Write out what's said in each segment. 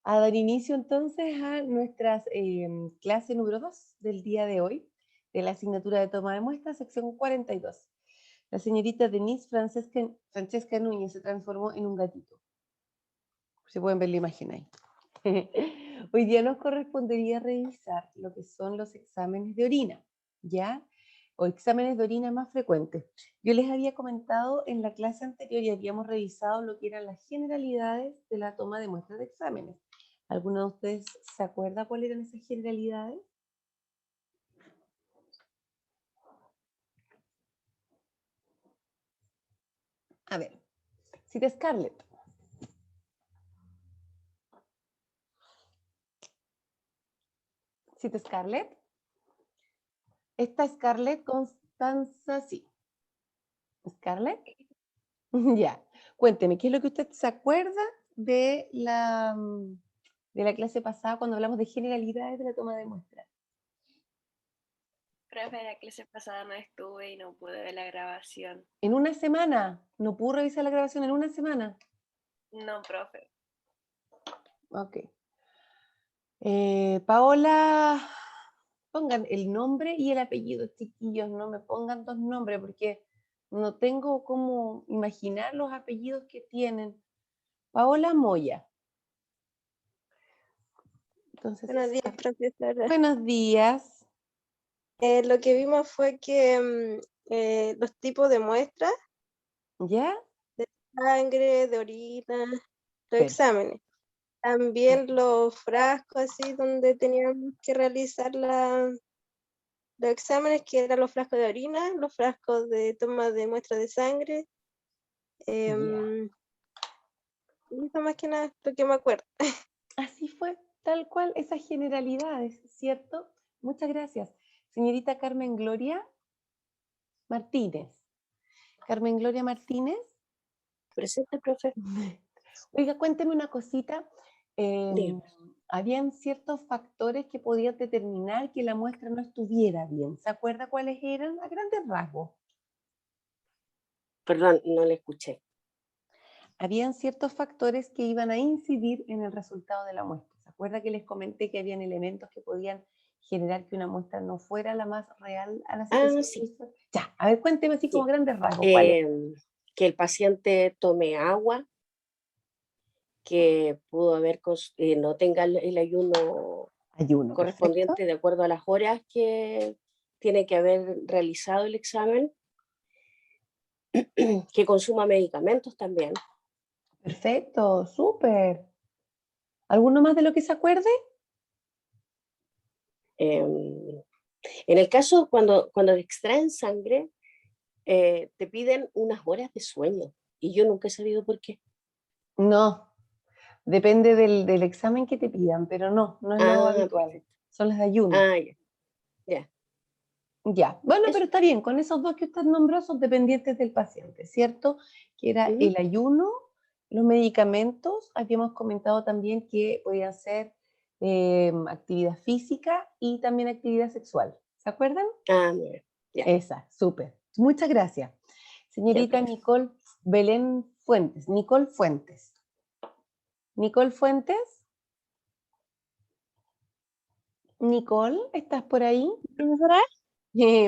a dar inicio entonces a nuestras clase número 2 del día de hoy, de la asignatura de toma de muestras, sección 42. La señorita Denise Francesca Núñez se transformó en un gatito. Si pueden ver la imagen ahí. Hoy día nos correspondería revisar lo que son los exámenes de orina, ¿ya? O exámenes de orina más frecuentes. Yo les había comentado en la clase anterior y habíamos revisado lo que eran las generalidades de la toma de muestras de exámenes. ¿Alguno de ustedes se acuerda cuáles eran esas generalidades? A ver, cita Scarlett. Cita Scarlett. Esta Scarlett Constanza, sí. ¿Scarlett? Ya. Cuénteme, ¿qué es lo que usted se acuerda de la clase pasada cuando hablamos de generalidades de la toma de muestras? Profe, la clase pasada no estuve y no pude ver la grabación. En una semana. ¿No pudo revisar la grabación en una semana? No, profe. Ok. Paola, pongan el nombre y el apellido, chiquillos. No me pongan dos nombres porque no tengo cómo imaginar los apellidos que tienen. Paola Moya. Entonces, Buenos días, profesora. buenos días. Lo que vimos fue que los tipos de muestras, ¿Ya? de sangre, de orina, los Perfecto. exámenes. También los frascos así donde teníamos que realizar los exámenes, que eran los frascos de orina, los frascos de toma de muestra de sangre. Y eso más que nada lo que me acuerdo. Así fue, tal cual, esas generalidades, ¿cierto? Muchas gracias. Señorita Carmen Gloria Martínez. Carmen Gloria Martínez. Presente, profe. Oiga, cuénteme una cosita. Dígame. Habían ciertos factores que podían determinar que la muestra no estuviera bien. ¿Se acuerda cuáles eran? A grandes rasgos. Perdón, no le escuché. Habían ciertos factores que iban a incidir en el resultado de la muestra. ¿Se acuerda que les comenté que habían elementos que podían generar que una muestra no fuera la más real a la situación? Sí. Ya, a ver, cuénteme así como Sí. a grandes rasgos, ¿cuáles? Que el paciente tome agua, que pudo haber, no tenga el ayuno Ayuno, correspondiente perfecto. de acuerdo a las horas que tiene que haber realizado el examen, que consuma medicamentos también. Perfecto, súper. ¿Alguno más de lo que se acuerde? En el caso cuando extraen sangre, te piden unas horas de sueño y yo nunca he sabido por qué. No, depende del examen que te pidan, pero no es lo habitual. Perfecto. Son las de ayuno. Ya. Ya, bueno, Eso. pero está bien, con esos dos que usted nombró son dependientes del paciente, ¿cierto? Que era el ayuno, los medicamentos, habíamos comentado también que podían ser actividad física y también actividad sexual, ¿se acuerdan? Muy bien. Ya. Esa, súper. Muchas gracias. Señorita Nicole Belén Fuentes. Nicole Fuentes. Nicole Fuentes. Nicole, ¿estás por ahí? ¿Profesora?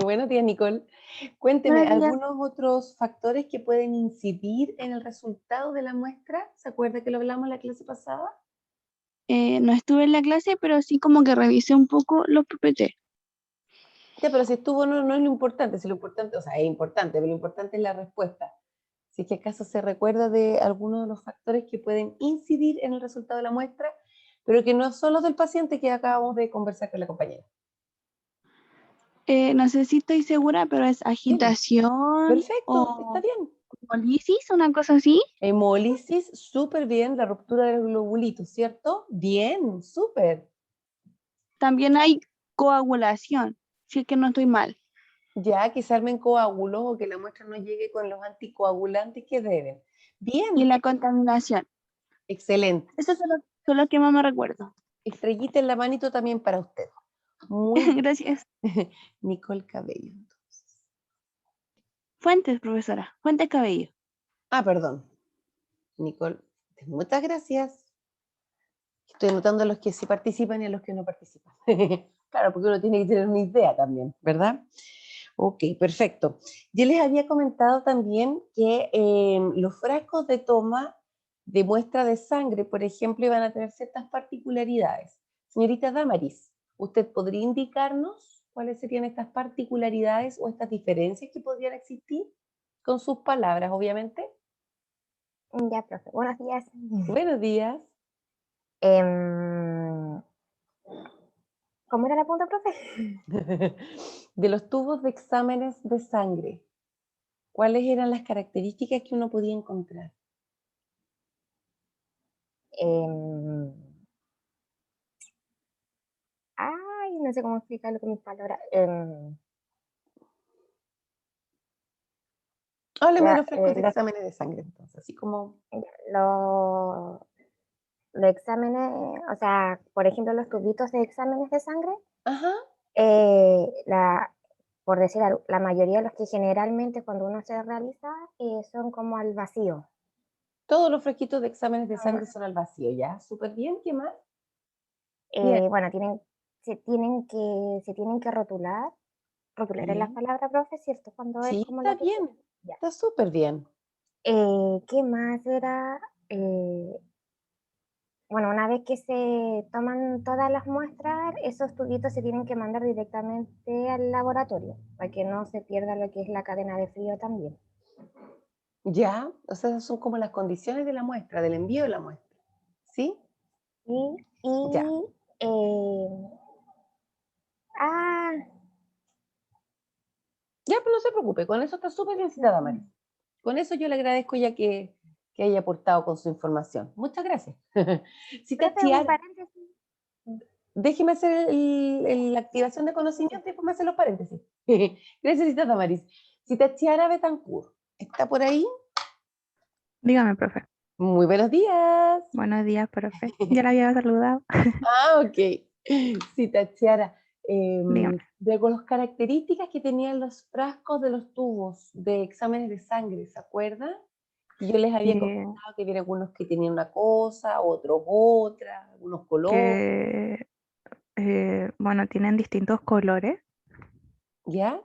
Buenos días, Nicole. Cuénteme, Buenos días. ¿algunos otros factores que pueden incidir en el resultado de la muestra? ¿Se acuerda que lo hablamos en la clase pasada? No estuve en la clase, pero sí como que revisé un poco los PPT. Ya, pero si estuvo no es lo importante, si lo importante, o sea, es importante, pero lo importante es la respuesta. Si es que acaso se recuerda de algunos de los factores que pueden incidir en el resultado de la muestra, pero que no son los del paciente que acabamos de conversar con la compañera. No sé si estoy segura, pero es agitación Perfecto, está o bien. hemolisis, una cosa así. Hemólisis, súper bien, la ruptura del globulito, ¿cierto? Bien, súper. También hay coagulación, si es que no estoy mal. Ya que se armen coágulos o que la muestra no llegue con los anticoagulantes que deben. Y Bien, la contaminación. excelente. Eso son lo que más me recuerdo. Estrellita en la manito también para usted. Muy bien. Gracias. Nicole Cabello, entonces. Fuentes, profesora. Fuentes Cabello. Perdón. Nicole, muchas gracias. Estoy anotando a los que sí participan y a los que no participan. Claro, porque uno tiene que tener una idea también, ¿verdad? Ok, perfecto. Yo les había comentado también que los frascos de toma de muestra de sangre, por ejemplo, iban a tener ciertas particularidades. Señorita Damaris, ¿usted podría indicarnos cuáles serían estas particularidades o estas diferencias que podrían existir? Con sus palabras, obviamente. Ya, profe. Buenos días. Buenos días. Em, ¿Cómo era la pregunta, profe? De los tubos de exámenes de sangre, ¿cuáles eran las características que uno podía encontrar? Em, Ay, no sé cómo explicarlo con mis palabras. Hábleme de los Ya, frascos de exámenes de sangre, entonces, así como... los, los exámenes, o sea, por ejemplo, los tubitos de exámenes de sangre, Ajá, por decir algo, la mayoría de los que generalmente cuando uno se realiza son como al vacío. todos los frasquitos de exámenes de sangre son al vacío, ¿ya? Súper bien, ¿qué más? Bien. Bueno, se tienen que rotular es la Bien. palabra, profe, ¿cierto? Cuando es Sí, como está la que... bien, Ya. está súper bien. ¿Qué más era? Bueno, una vez que se toman todas las muestras, esos tubitos se tienen que mandar directamente al laboratorio para que no se pierda lo que es la cadena de frío también. Ya, o sea, esas son como las condiciones de la muestra, del envío de la muestra, ¿sí? Ya. Y eh, ah, Ya, pues no se preocupe, con eso está súper bien citada, Maris. Con eso yo le agradezco ya que haya aportado con su información. Muchas gracias. Cita profe, un Chiara, paréntesis. déjeme hacer la activación de conocimiento y después me hace los paréntesis. Gracias, Cita Damaris. Cita Chiara Betancourt, ¿está por ahí? Dígame, profe. Muy buenos días. Buenos días, profe. Ya la había saludado. Ok. Cita Chiara, Dígame. de con las características que tenían los frascos de los tubos de exámenes de sangre, ¿se acuerdan? Y yo les había Eh, comentado que había algunos que tenían una cosa, otros otra, algunos colores, que, bueno, tienen distintos colores. ¿ya?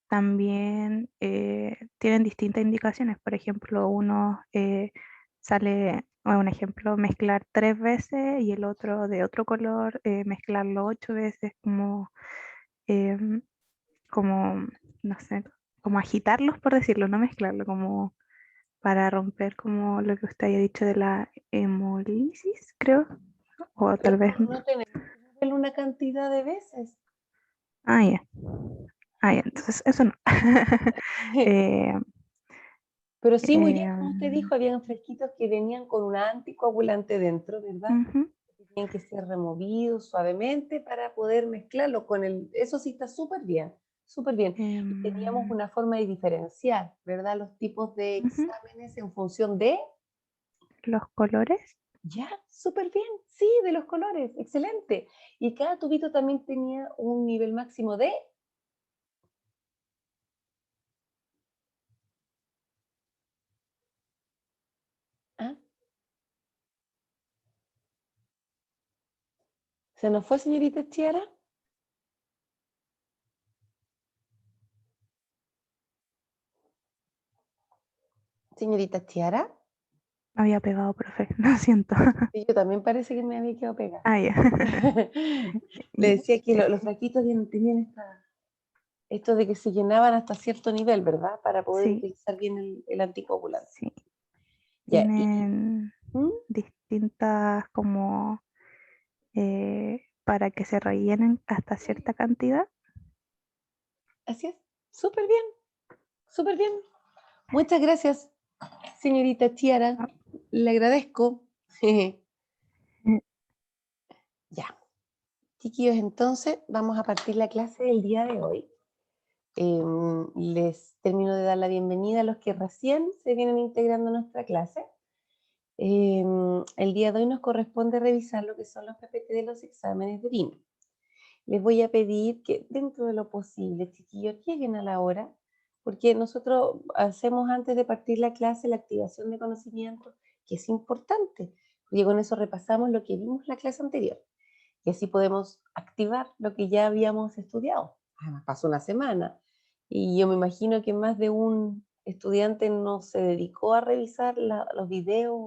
También tienen distintas indicaciones. Por ejemplo, uno sale, o un ejemplo, mezclar 3 veces y el otro de otro color, mezclarlo 8 veces, em, como, no sé, como agitarlos, por decirlo, no mezclarlo, como para romper como lo que usted haya dicho de la hemólisis, creo, o Pero tal vez, no tenemos que moverlo una cantidad de veces. ya, ya, entonces eso no. Eh, Pero sí, muy bien, como usted em, dijo, habían fresquitos que venían con un anticoagulante dentro, ¿verdad? ujú, Tenían que ser removidos suavemente para poder mezclarlo con el... Eso sí está súper bien, súper bien. Y teníamos em, una forma de diferenciar, ¿verdad? Los tipos de ujú, exámenes en función de... los colores. Ya, súper bien, sí, de los colores, excelente. Y cada tubito también tenía un nivel máximo de... ¿Ah? ¿Se nos fue, señorita Chiara? Señorita Chiara. Me había pegado, profe, lo siento. Sí, yo también parece que me había quedado pegada. Ah, ya. Le Ya, decía que los frasquitos tenían esto de que se llenaban hasta cierto nivel, ¿verdad? Para poder sí, utilizar bien el anticoagulante. sí. Ya, y, Tienen ¿mm? distintas como para que se rellenen hasta cierta cantidad. Así es, súper bien, súper bien. Muchas gracias, señorita Chiara. Ah, Le agradezco. mm, Ya, chiquillos, entonces vamos a partir la clase del día de hoy. Les termino de dar la bienvenida a los que recién se vienen integrando a nuestra clase. El día de hoy nos corresponde revisar lo que son los PPT de los exámenes de orina. Les voy a pedir que dentro de lo posible, chiquillos, lleguen a la hora, porque nosotros hacemos antes de partir la clase la activación de conocimiento, que es importante, porque con eso repasamos lo que vimos en la clase anterior. Y así podemos activar lo que ya habíamos estudiado. Además, pasó una semana y yo me imagino que más de un estudiante no se dedicó a revisar los videos,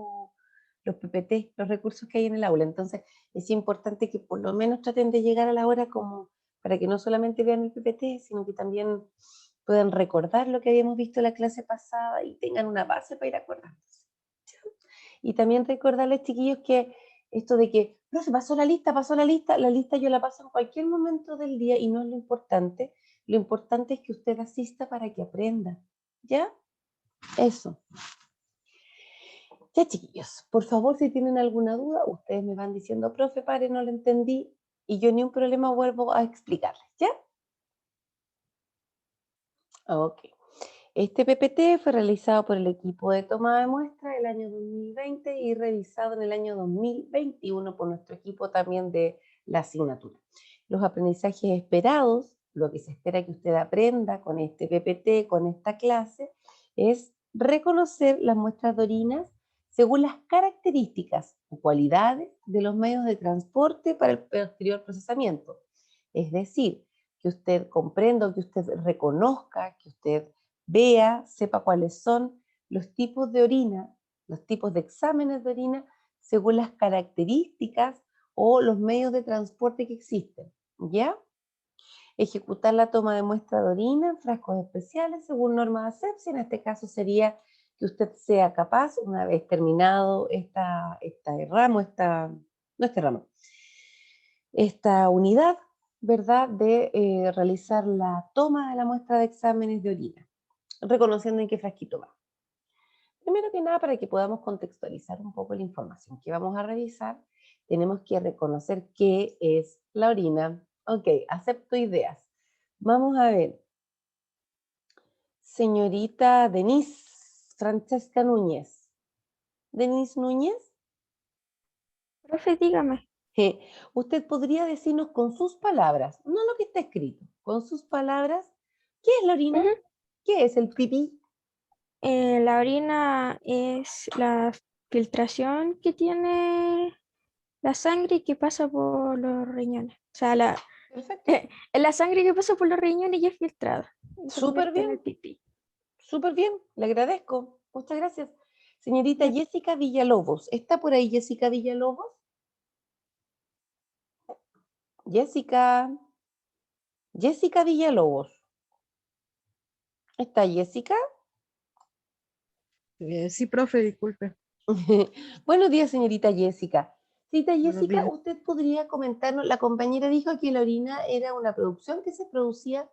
los PPT, los recursos que hay en el aula. Entonces, es importante que por lo menos traten de llegar a la hora como para que no solamente vean el PPT, sino que también puedan recordar lo que habíamos visto en la clase pasada y tengan una base para ir acordándose. Y también recordarles, chiquillos, que esto de que, no, se pasó la lista yo la paso en cualquier momento del día y no es lo importante es que usted asista para que aprenda, ¿ya? Eso. Ya, chiquillos, por favor, si tienen alguna duda, ustedes me van diciendo, profe, pare, no lo entendí, y yo ni un problema vuelvo a explicarles, ¿ya? Ok. Este PPT fue realizado por el equipo de toma de muestra el año 2020 y revisado en el año 2021 por nuestro equipo también de la asignatura. Los aprendizajes esperados, lo que se espera que usted aprenda con este PPT, con esta clase, es reconocer las muestras de orinas según las características o cualidades de los medios de transporte para el posterior procesamiento. Es decir, que usted comprenda, que usted reconozca, que usted vea, sepa cuáles son los tipos de orina, los tipos de exámenes de orina, según las características o los medios de transporte que existen, ¿ya? Ejecutar la toma de muestra de orina en frascos especiales según normas de asepsia. En este caso sería que usted sea capaz, una vez terminado esta unidad, ¿verdad?, de realizar la toma de la muestra de exámenes de orina, reconociendo en qué frasquito va. Primero que nada, para que podamos contextualizar un poco la información que vamos a revisar, tenemos que reconocer qué es la orina. Ok, acepto ideas. Vamos a ver. Señorita Denise Francesca Núñez. ¿Denise Núñez? Profe, dígame. Usted podría decirnos con sus palabras, no lo que está escrito, con sus palabras, ¿qué es la orina? Ujú. ¿Qué es el pipí? La orina es la filtración que tiene la sangre que pasa por los riñones. O sea, Perfecto. es la sangre que pasa por los riñones y es filtrada. Y se Súper convierte en el bien. pipí. Súper bien, le agradezco. Muchas gracias. Señorita Ya. Jessica Villalobos, ¿está por ahí Jessica Villalobos? Jessica Villalobos. ¿Está Jessica? Sí, profe, disculpe. Buenos días, señorita Jessica. Señorita Buenos Jessica, días. ¿usted podría comentarnos? La compañera dijo que la orina era una producción que se producía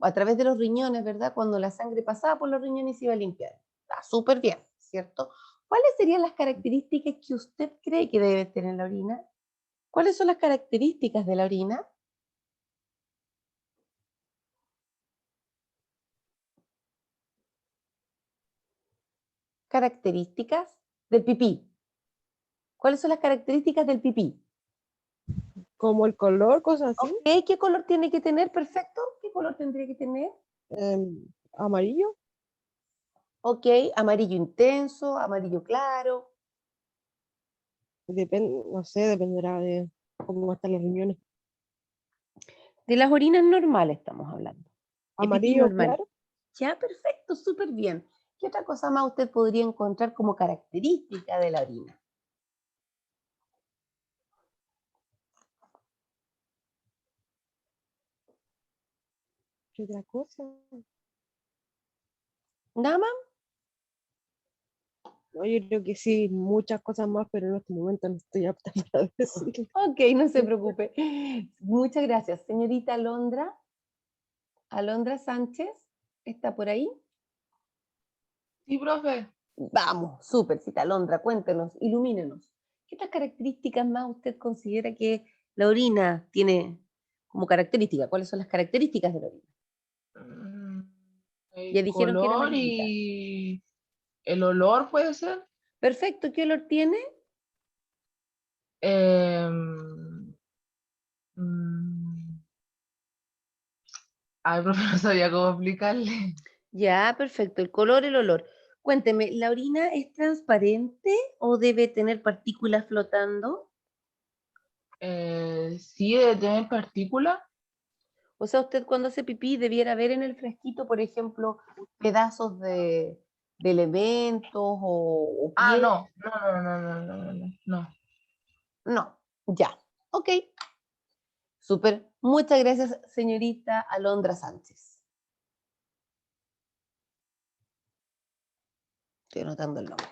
a través de los riñones, ¿verdad? Cuando la sangre pasaba por los riñones y se iba a limpiar. Está súper bien, ¿cierto? ¿Cuáles serían las características que usted cree que debe tener la orina? ¿Cuáles son las características de la orina? Características del pipí. ¿Cuáles son las características del pipí? Como el color, cosas así. Ok, ¿qué color tiene que tener? Perfecto. ¿Qué color tendría que tener? Amarillo. Ok, amarillo intenso, amarillo claro. Depende, no sé, dependerá de cómo están los riñones. De las orinas normales estamos hablando. De pipí Amarillo normal. claro. Ya, perfecto, súper bien. ¿Qué otra cosa más usted podría encontrar como característica de la orina? ¿Qué otra cosa? ¿Nada más? No, yo creo que sí, muchas cosas más, pero en este momento no estoy apta para decir. Ok, no se preocupe. Muchas gracias. Señorita Alondra Sánchez, ¿está por ahí? Sí, profe. Vamos, súper, cita Alondra, cuéntenos, ilumínenos. ¿Qué otras características más usted considera que la orina tiene como característica? ¿Cuáles son las características de la orina? Ya El dijeron que era color amarillita. y el olor puede ser. Perfecto, ¿qué olor tiene? Em, mm, Ay, profe, no sabía cómo explicarle. Ya, perfecto, el color, el olor. Cuénteme, ¿la orina es transparente o debe tener partículas flotando? Sí, debe tener partículas. O sea, usted cuando hace pipí debiera ver en el frasquito, por ejemplo, pedazos de elementos o Ah, piel. no, no, no, no, no, no, no, no. No, ya. Ok. Súper. Muchas gracias, señorita Alondra Sánchez. Estoy anotando el nombre.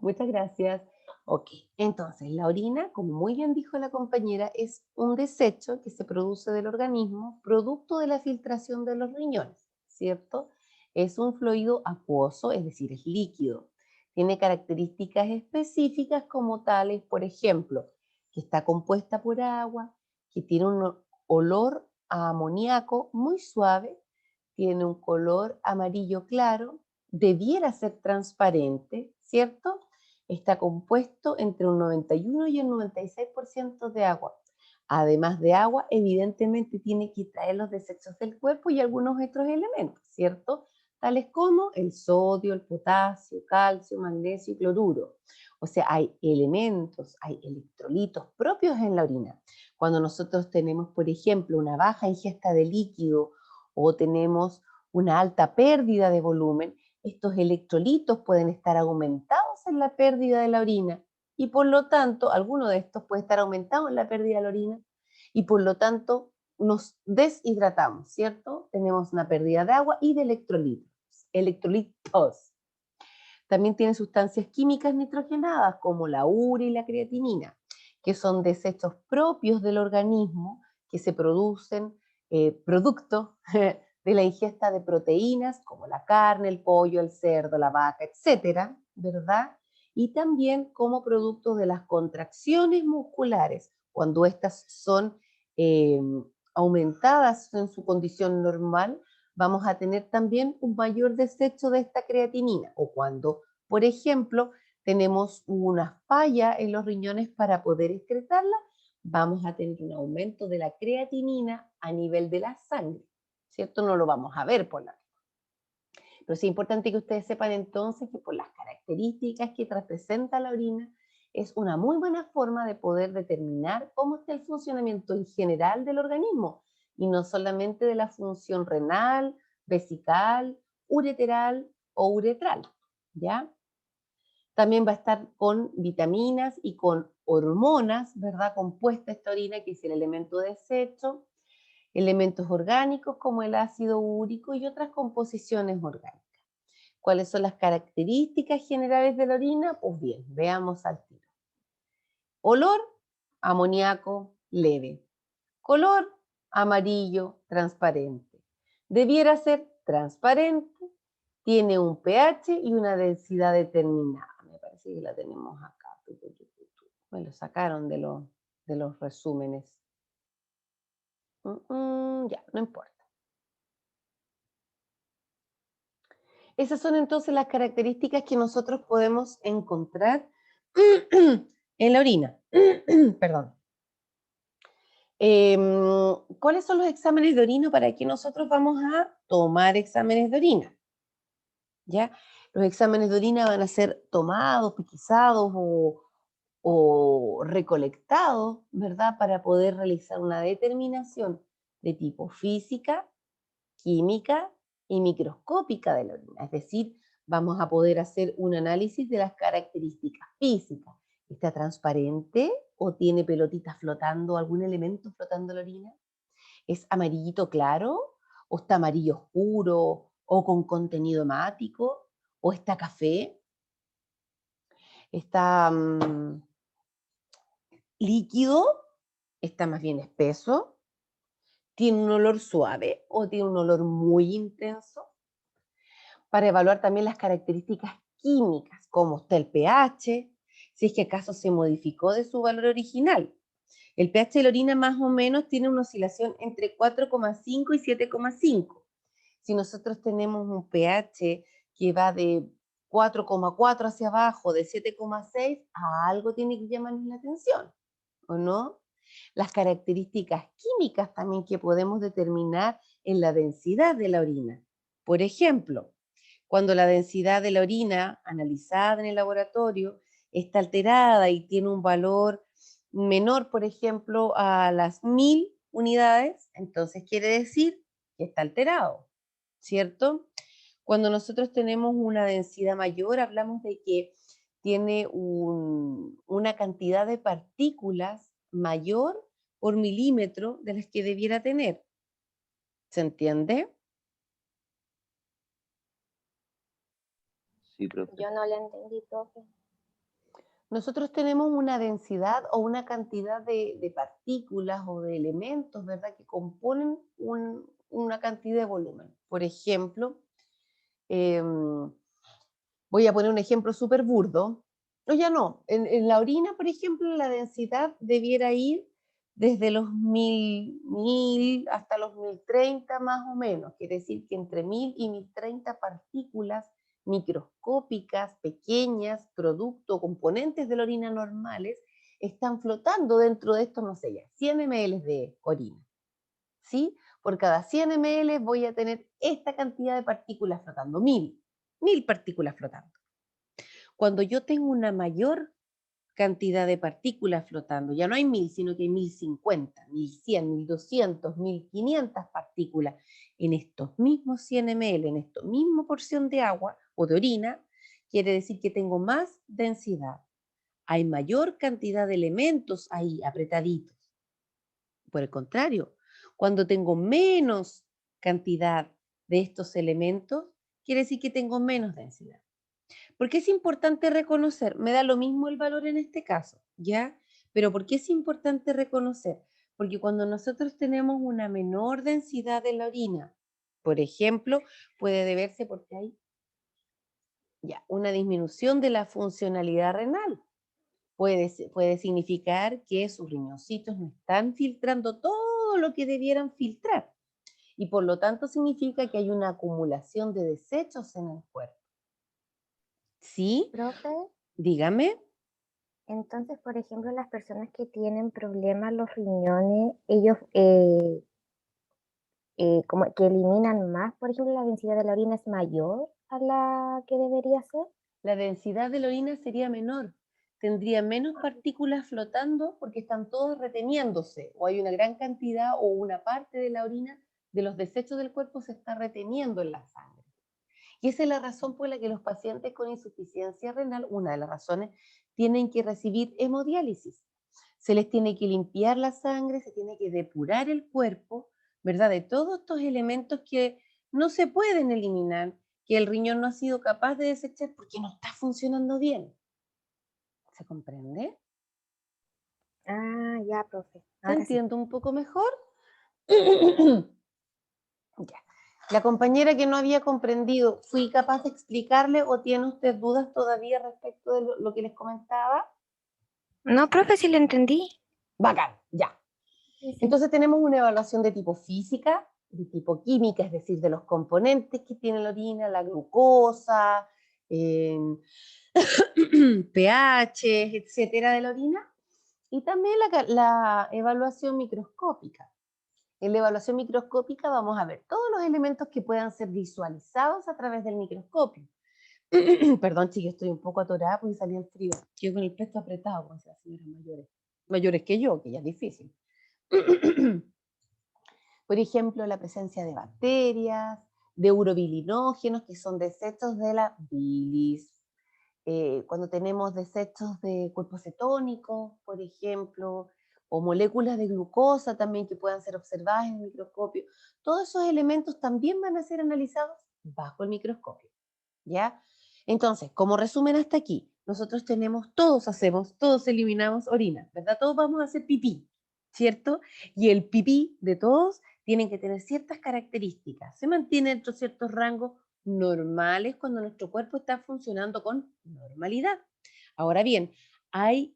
Muchas gracias. Ok, entonces la orina, como muy bien dijo la compañera, es un desecho que se produce del organismo producto de la filtración de los riñones, ¿cierto? Es un fluido acuoso, es decir, es líquido. Tiene características específicas como tales, por ejemplo, que está compuesta por agua, que tiene un olor a amoníaco muy suave, tiene un color amarillo claro, debiera ser transparente, ¿cierto? Está compuesto entre un 91 y un 96% de agua. Además de agua, evidentemente tiene que traer los desechos del cuerpo y algunos otros elementos, ¿cierto? Tales como el sodio, el potasio, calcio, magnesio y cloruro. O sea, hay elementos, hay electrolitos propios en la orina. Cuando nosotros tenemos, por ejemplo, una baja ingesta de líquido o tenemos una alta pérdida de volumen, estos electrolitos pueden estar aumentados en la pérdida de la orina y por lo tanto, alguno de estos puede estar aumentado en la pérdida de la orina y por lo tanto nos deshidratamos, ¿cierto? Tenemos una pérdida de agua y de electrolitos. También tiene sustancias químicas nitrogenadas como la urea y la creatinina, que son desechos propios del organismo que se producen producto de la ingesta de proteínas como la carne, el pollo, el cerdo, la vaca, etcétera, ¿verdad? Y también como producto de las contracciones musculares, cuando estas son aumentadas en su condición normal, vamos a tener también un mayor desecho de esta creatinina, o cuando, por ejemplo, tenemos una falla en los riñones para poder excretarla, vamos a tener un aumento de la creatinina a nivel de la sangre, ¿cierto? No lo vamos a ver por la... Pero es importante que ustedes sepan entonces que por las características que representa la orina, es una muy buena forma de poder determinar cómo está el funcionamiento en general del organismo y no solamente de la función renal, vesical, ureteral o uretral, ¿ya? También va a estar con vitaminas y con hormonas, ¿verdad? Compuesta esta orina, que es el elemento de desecho, elementos orgánicos como el ácido úrico y otras composiciones orgánicas. ¿Cuáles son las características generales de la orina? Pues bien, veamos al tiro. Olor, amoníaco, leve. Color, amarillo, transparente. Debiera ser transparente, tiene un pH y una densidad determinada. Me parece que la tenemos acá. Me lo sacaron de los resúmenes. Ya, no importa. Esas son entonces las características que nosotros podemos encontrar en la orina. Perdón. ¿Cuáles son los exámenes de orina para que nosotros vamos a tomar exámenes de orina? ¿Ya? Los exámenes de orina van a ser tomados, pesquisados o recolectados, ¿verdad? Para poder realizar una determinación de tipo física, química y microscópica de la orina. Es decir, vamos a poder hacer un análisis de las características físicas. ¿Está transparente o tiene pelotitas flotando, algún elemento flotando en la orina? ¿Es amarillito claro o está amarillo oscuro o con contenido hemático o está café? ¿Está líquido? ¿Está más bien espeso? ¿Tiene un olor suave o tiene un olor muy intenso? Para evaluar también las características químicas, como está el pH, si es que acaso se modificó de su valor original. El pH de la orina más o menos tiene una oscilación entre 4,5 y 7,5. Si nosotros tenemos un pH que va de 4,4 hacia abajo, de 7,6, a algo tiene que llamarnos la atención, ¿o no? Las características químicas también que podemos determinar en la densidad de la orina. Por ejemplo, Cuando la densidad de la orina analizada en el laboratorio está alterada y tiene un valor menor, por ejemplo, a las 1000 unidades, entonces quiere decir que está alterado, ¿cierto? Cuando nosotros tenemos una densidad mayor, hablamos de que tiene una cantidad de partículas mayor por milímetro de las que debiera tener. ¿Se entiende? Sí, profe. Yo no le entendí, profe. Nosotros tenemos una densidad o una cantidad de partículas o de elementos, ¿verdad?, que componen una cantidad de volumen. Por ejemplo, voy a poner un ejemplo súper burdo. O ya no, en la orina, por ejemplo, la densidad debiera ir desde los 1000 hasta los 1030 más o menos. Quiere decir que entre 1000 y 1030 partículas microscópicas, pequeñas, producto, componentes de la orina normales, están flotando dentro de estos, no sé ya, 100 ml de orina. ¿Sí? Por cada 100 ml voy a tener esta cantidad de partículas flotando, 1000 partículas flotando. Cuando yo tengo una mayor cantidad de partículas flotando, ya no hay 1000, sino que hay 1050, 1100, 1200, 1500 partículas en estos mismos 100 ml, en esta misma porción de agua o de orina, quiere decir que tengo más densidad. Hay mayor cantidad de elementos ahí apretaditos. Por el contrario, cuando tengo menos cantidad de estos elementos, quiere decir que tengo menos densidad. Porque es importante reconocer, me da lo mismo el valor en este caso, ¿ya? Pero ¿por qué es importante reconocer? Porque cuando nosotros tenemos una menor densidad de la orina, por ejemplo, puede deberse porque hay una disminución de la funcionalidad renal. Puede significar que sus riñoncitos no están filtrando todo lo que debieran filtrar. Y por lo tanto significa que hay una acumulación de desechos en el cuerpo. ¿Sí? Profe, Dígame. entonces, por ejemplo, las personas que tienen problemas en los riñones, ellos como que eliminan más, por ejemplo, la densidad de la orina es mayor a la que debería ser. La densidad de la orina sería menor. Tendría menos partículas flotando porque están todas reteniéndose, o hay una gran cantidad o una parte de la orina de los desechos del cuerpo se está reteniendo en la sangre. Y esa es la razón por la que los pacientes con insuficiencia renal, una de las razones, tienen que recibir hemodiálisis. Se les tiene que limpiar la sangre, se tiene que depurar el cuerpo, ¿verdad?, de todos estos elementos que no se pueden eliminar, que el riñón no ha sido capaz de desechar porque no está funcionando bien. ¿Se comprende? Ah, ya, profe. ¿Se Ahora sí. entiende un poco mejor? Ya. La compañera que no había comprendido, ¿fui capaz de explicarle o tiene usted dudas todavía respecto de lo que les comentaba? No, profe, sí le entendí. Bacán, ya. Sí, sí. Entonces tenemos una evaluación de tipo física, de tipo química, es decir, de los componentes que tiene la orina, la glucosa, pH, etcétera, de la orina, y también la evaluación microscópica. En la evaluación microscópica vamos a ver todos los elementos que puedan ser visualizados a través del microscopio. Perdón, chicos, estoy un poco atorada porque salí el frío. Yo con el pecho apretado, como las señoras mayores que yo, que ya es difícil. Por ejemplo, la presencia de bacterias, de urobilinógenos, que son desechos de la bilis. Cuando tenemos desechos de cuerpos cetónicos, por ejemplo, o moléculas de glucosa también que puedan ser observadas en el microscopio. Todos esos elementos también van a ser analizados bajo el microscopio, ¿ya? Entonces, como resumen hasta aquí, nosotros todos eliminamos orina, ¿verdad? Todos vamos a hacer pipí, ¿cierto? Y el pipí de todos tienen que tener ciertas características. Se mantiene dentro de ciertos rangos normales cuando nuestro cuerpo está funcionando con normalidad. Ahora bien, hay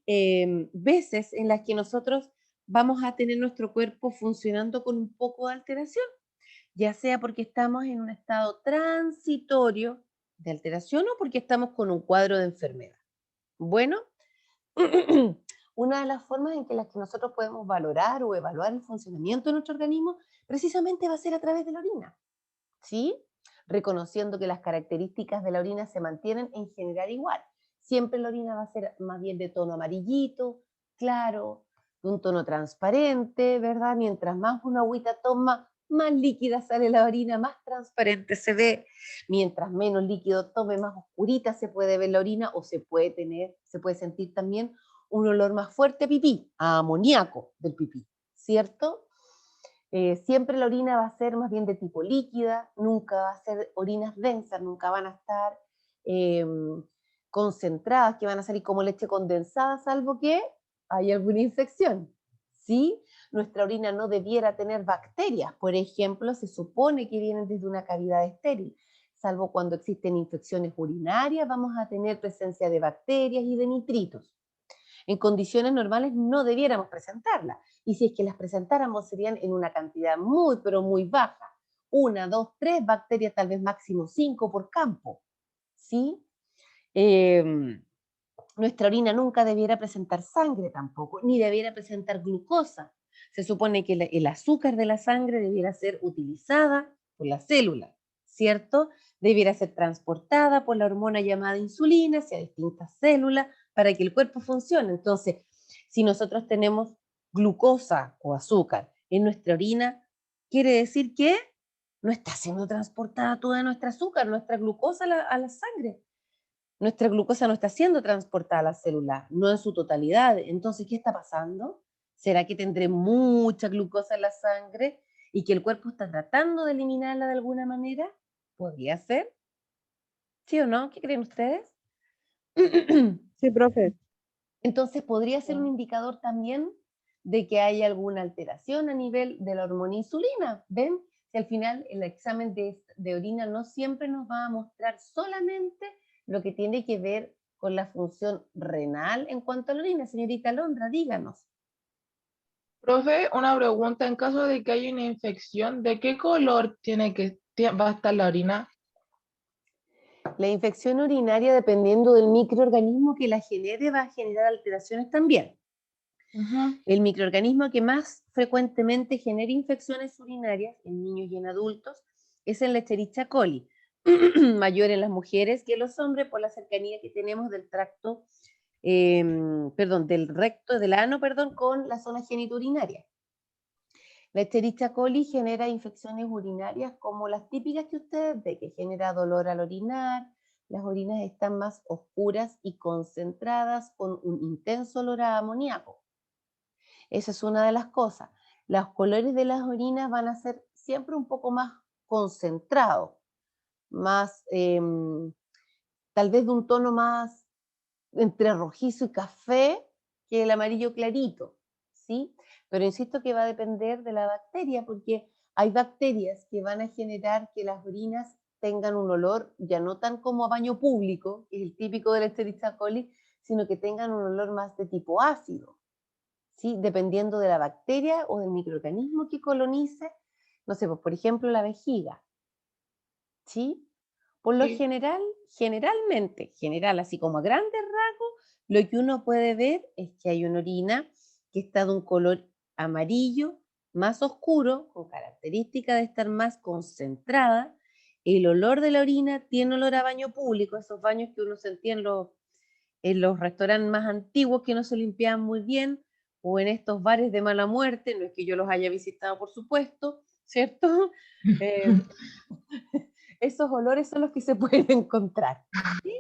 veces en las que nosotros vamos a tener nuestro cuerpo funcionando con un poco de alteración, ya sea porque estamos en un estado transitorio de alteración o porque estamos con un cuadro de enfermedad. Bueno, una de las formas en que las que nosotros podemos valorar o evaluar el funcionamiento de nuestro organismo precisamente va a ser a través de la orina, ¿sí? reconociendo que las características de la orina se mantienen en general igual. Siempre la orina va a ser más bien de tono amarillito, claro, de un tono transparente, ¿verdad? Mientras más una agüita toma, más líquida sale la orina, más transparente se ve. Mientras menos líquido tome, más oscurita se puede ver la orina o se puede sentir también un olor más fuerte a pipí, a amoníaco del pipí, ¿cierto? Siempre la orina va a ser más bien de tipo líquida, nunca va a ser orinas densas, nunca van a estar concentradas, que van a salir como leche condensada, salvo que hay alguna infección, ¿sí? Nuestra orina no debiera tener bacterias, por ejemplo, se supone que vienen desde una cavidad estéril, salvo cuando existen infecciones urinarias, vamos a tener presencia de bacterias y de nitritos. En condiciones normales no debiéramos presentarlas, y si es que las presentáramos serían en una cantidad muy, pero muy baja. 1, 2, 3 bacterias, tal vez máximo 5 por campo, ¿sí? Nuestra orina nunca debiera presentar sangre tampoco, ni debiera presentar glucosa. Se supone que el azúcar de la sangre debiera ser utilizada por la célula, ¿cierto? Debiera ser transportada por la hormona llamada insulina hacia distintas células para que el cuerpo funcione. Entonces, si nosotros tenemos glucosa o azúcar en nuestra orina, quiere decir que no está siendo transportada toda nuestra azúcar, nuestra glucosa a la sangre. Nuestra glucosa no está siendo transportada a la célula, no en su totalidad. Entonces, ¿qué está pasando? ¿Será que tendré mucha glucosa en la sangre y que el cuerpo está tratando de eliminarla de alguna manera? ¿Podría ser? ¿Sí o no? ¿Qué creen ustedes? Sí, profe. Entonces, podría ser un indicador también de que hay alguna alteración a nivel de la hormona insulina. ¿Ven? Si al final el examen de orina no siempre nos va a mostrar solamente lo que tiene que ver con la función renal en cuanto a la orina. Señorita Alondra, díganos. Profe, una pregunta, en caso de que haya una infección, ¿de qué color va a estar la orina? La infección urinaria, dependiendo del microorganismo que la genere, va a generar alteraciones también. El microorganismo que más frecuentemente genera infecciones urinarias en niños y en adultos es el Escherichia coli, mayor en las mujeres que en los hombres por la cercanía que tenemos del tracto, del recto, del ano, con la zona genitourinaria. La Escherichia coli genera infecciones urinarias como las típicas que ustedes ven, que genera dolor al orinar, las orinas están más oscuras y concentradas con un intenso olor a amoníaco. Esa es una de las cosas. Los colores de las orinas van a ser siempre un poco más concentrados, más, tal vez de un tono más entre rojizo y café que el amarillo clarito, ¿sí? Pero insisto que va a depender de la bacteria, porque hay bacterias que van a generar que las orinas tengan un olor ya no tan como a baño público, que es el típico de la Escherichia coli, sino que tengan un olor más de tipo ácido, ¿sí? Dependiendo de la bacteria o del microorganismo que colonice, no sé, pues, por ejemplo, la vejiga, ¿sí? Por lo general, así como a grandes rasgos, lo que uno puede ver es que hay una orina que está de un color amarillo, más oscuro, con característica de estar más concentrada. El olor de la orina tiene olor a baño público, esos baños que uno sentía en los restaurantes más antiguos que no se limpiaban muy bien, o en estos bares de mala muerte, no es que yo los haya visitado, por supuesto, ¿cierto? Esos olores son los que se pueden encontrar. ¿Sí?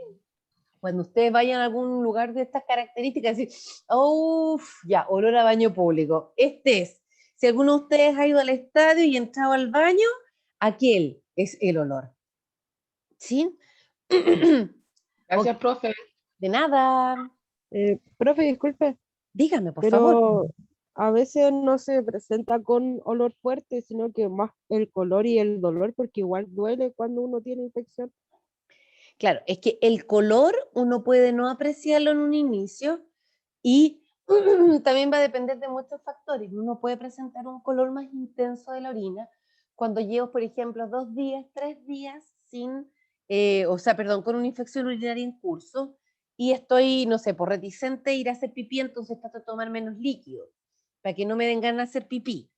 Cuando ustedes vayan a algún lugar de estas características, decir, uff, ya, olor a baño público. Este es. Si alguno de ustedes ha ido al estadio y entrado al baño, aquel es el olor. ¿Sí? Gracias, profe. De nada. Profe, disculpe, Dígame, por favor. pero a veces no se presenta con olor fuerte, sino que más el color y el dolor, porque igual duele cuando uno tiene infección. Claro, es que el color uno puede no apreciarlo en un inicio y también va a depender de muchos factores. Uno puede presentar un color más intenso de la orina cuando llevo, por ejemplo, 2 días, 3 días con una infección urinaria en curso y estoy, no sé, por reticente a ir a hacer pipí, entonces trato de tomar menos líquido para que no me den ganas de hacer pipí.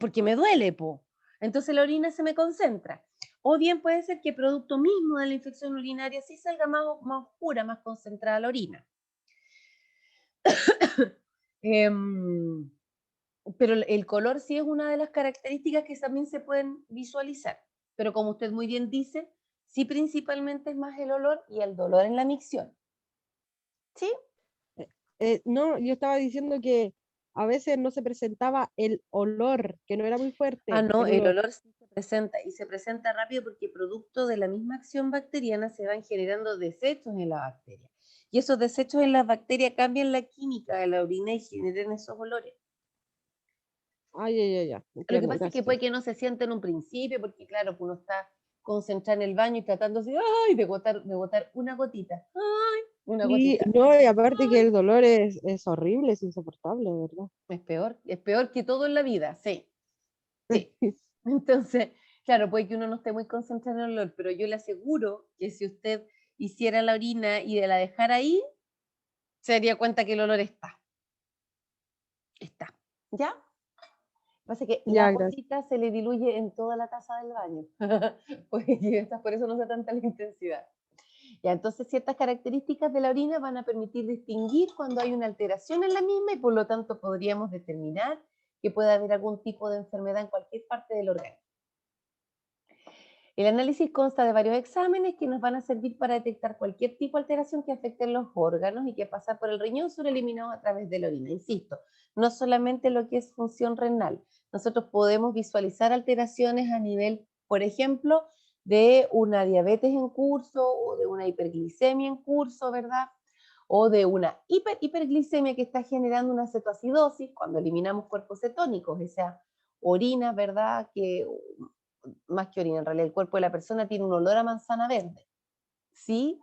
Porque me duele, po. Entonces la orina se me concentra. O bien puede ser que producto mismo de la infección urinaria sí salga más oscura, más concentrada la orina. Pero el color sí es una de las características que también se pueden visualizar. Pero como usted muy bien dice, sí principalmente es más el olor y el dolor en la micción. ¿Sí? No, yo estaba diciendo que a veces no se presentaba el olor, que no era muy fuerte. Ah, no, el olor. olor sí se presenta y se presenta rápido porque producto de la misma acción bacteriana se van generando desechos en la bacteria. Y esos desechos en las bacterias cambian la química de la orina y generan esos olores. Ay, ay, ay, ya. Lo que pasa es que puede que no se sienta en un principio porque, claro, uno está concentrado en el baño y tratando así, ay, de botar una gotita. Ay, una Sí, gotita. no, y aparte que el dolor es horrible, es insoportable, de verdad. Es peor que todo en la vida, sí. Sí. Entonces, claro, puede que uno no esté muy concentrado en el olor, pero yo le aseguro que si usted hiciera la orina y de la dejara ahí, se daría cuenta que el olor está. Está. ¿Ya? Pasa que Ya, la gracias. gotita se le diluye en toda la taza del baño. Por eso no se tanta la intensidad. Ya, entonces ciertas características de la orina van a permitir distinguir cuando hay una alteración en la misma y por lo tanto podríamos determinar que puede haber algún tipo de enfermedad en cualquier parte del organismo. El análisis consta de varios exámenes que nos van a servir para detectar cualquier tipo de alteración que afecte los órganos y que pasa por el riñón son eliminados a través de la orina. Insisto, no solamente lo que es función renal. Nosotros podemos visualizar alteraciones a nivel, por ejemplo, de una diabetes en curso o de una hiperglicemia en curso, ¿verdad? O de una hiperglicemia que está generando una cetoacidosis cuando eliminamos cuerpos cetónicos, esa orina, ¿verdad? Que más que orina, en realidad el cuerpo de la persona tiene un olor a manzana verde. ¿Sí?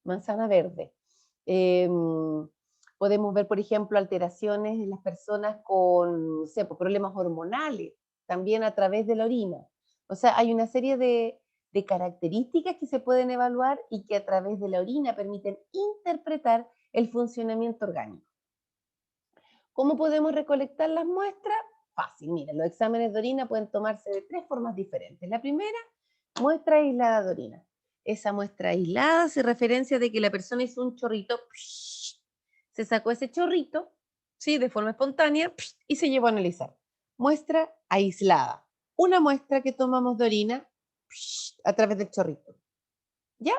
Manzana verde. Podemos ver, por ejemplo, alteraciones en las personas con, no sé, problemas hormonales, también a través de la orina. O sea, hay una serie de características que se pueden evaluar y que a través de la orina permiten interpretar el funcionamiento orgánico. ¿Cómo podemos recolectar las muestras? Fácil, miren, los exámenes de orina pueden tomarse de 3 formas diferentes. La primera, muestra aislada de orina. Esa muestra aislada hace referencia de que la persona hizo un chorrito, se sacó ese chorrito, ¿sí? De forma espontánea, y se llevó a analizar. Muestra aislada. Una muestra que tomamos de orina a través del chorrito. ¿Ya?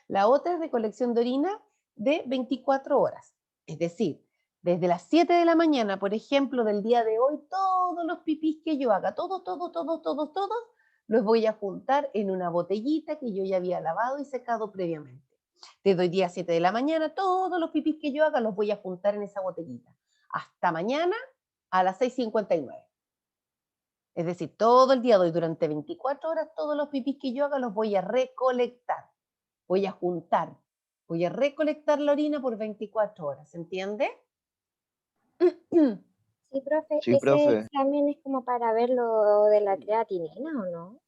La otra es recolección de orina de 24 horas. Es decir, desde las 7 de la mañana, por ejemplo, del día de hoy, todos los pipís que yo haga, todos, los voy a juntar en una botellita que yo ya había lavado y secado previamente. Desde hoy día 7 de la mañana, todos los pipís que yo haga los voy a juntar en esa botellita. Hasta mañana a las 6:59. Es decir, todo el día de hoy, durante 24 horas, todos los pipís que yo haga los voy a recolectar. Voy a juntar, voy a recolectar la orina por 24 horas, ¿entiende? Sí, profe, Sí, ese profe. examen es como para ver lo de la creatinina, ¿o no?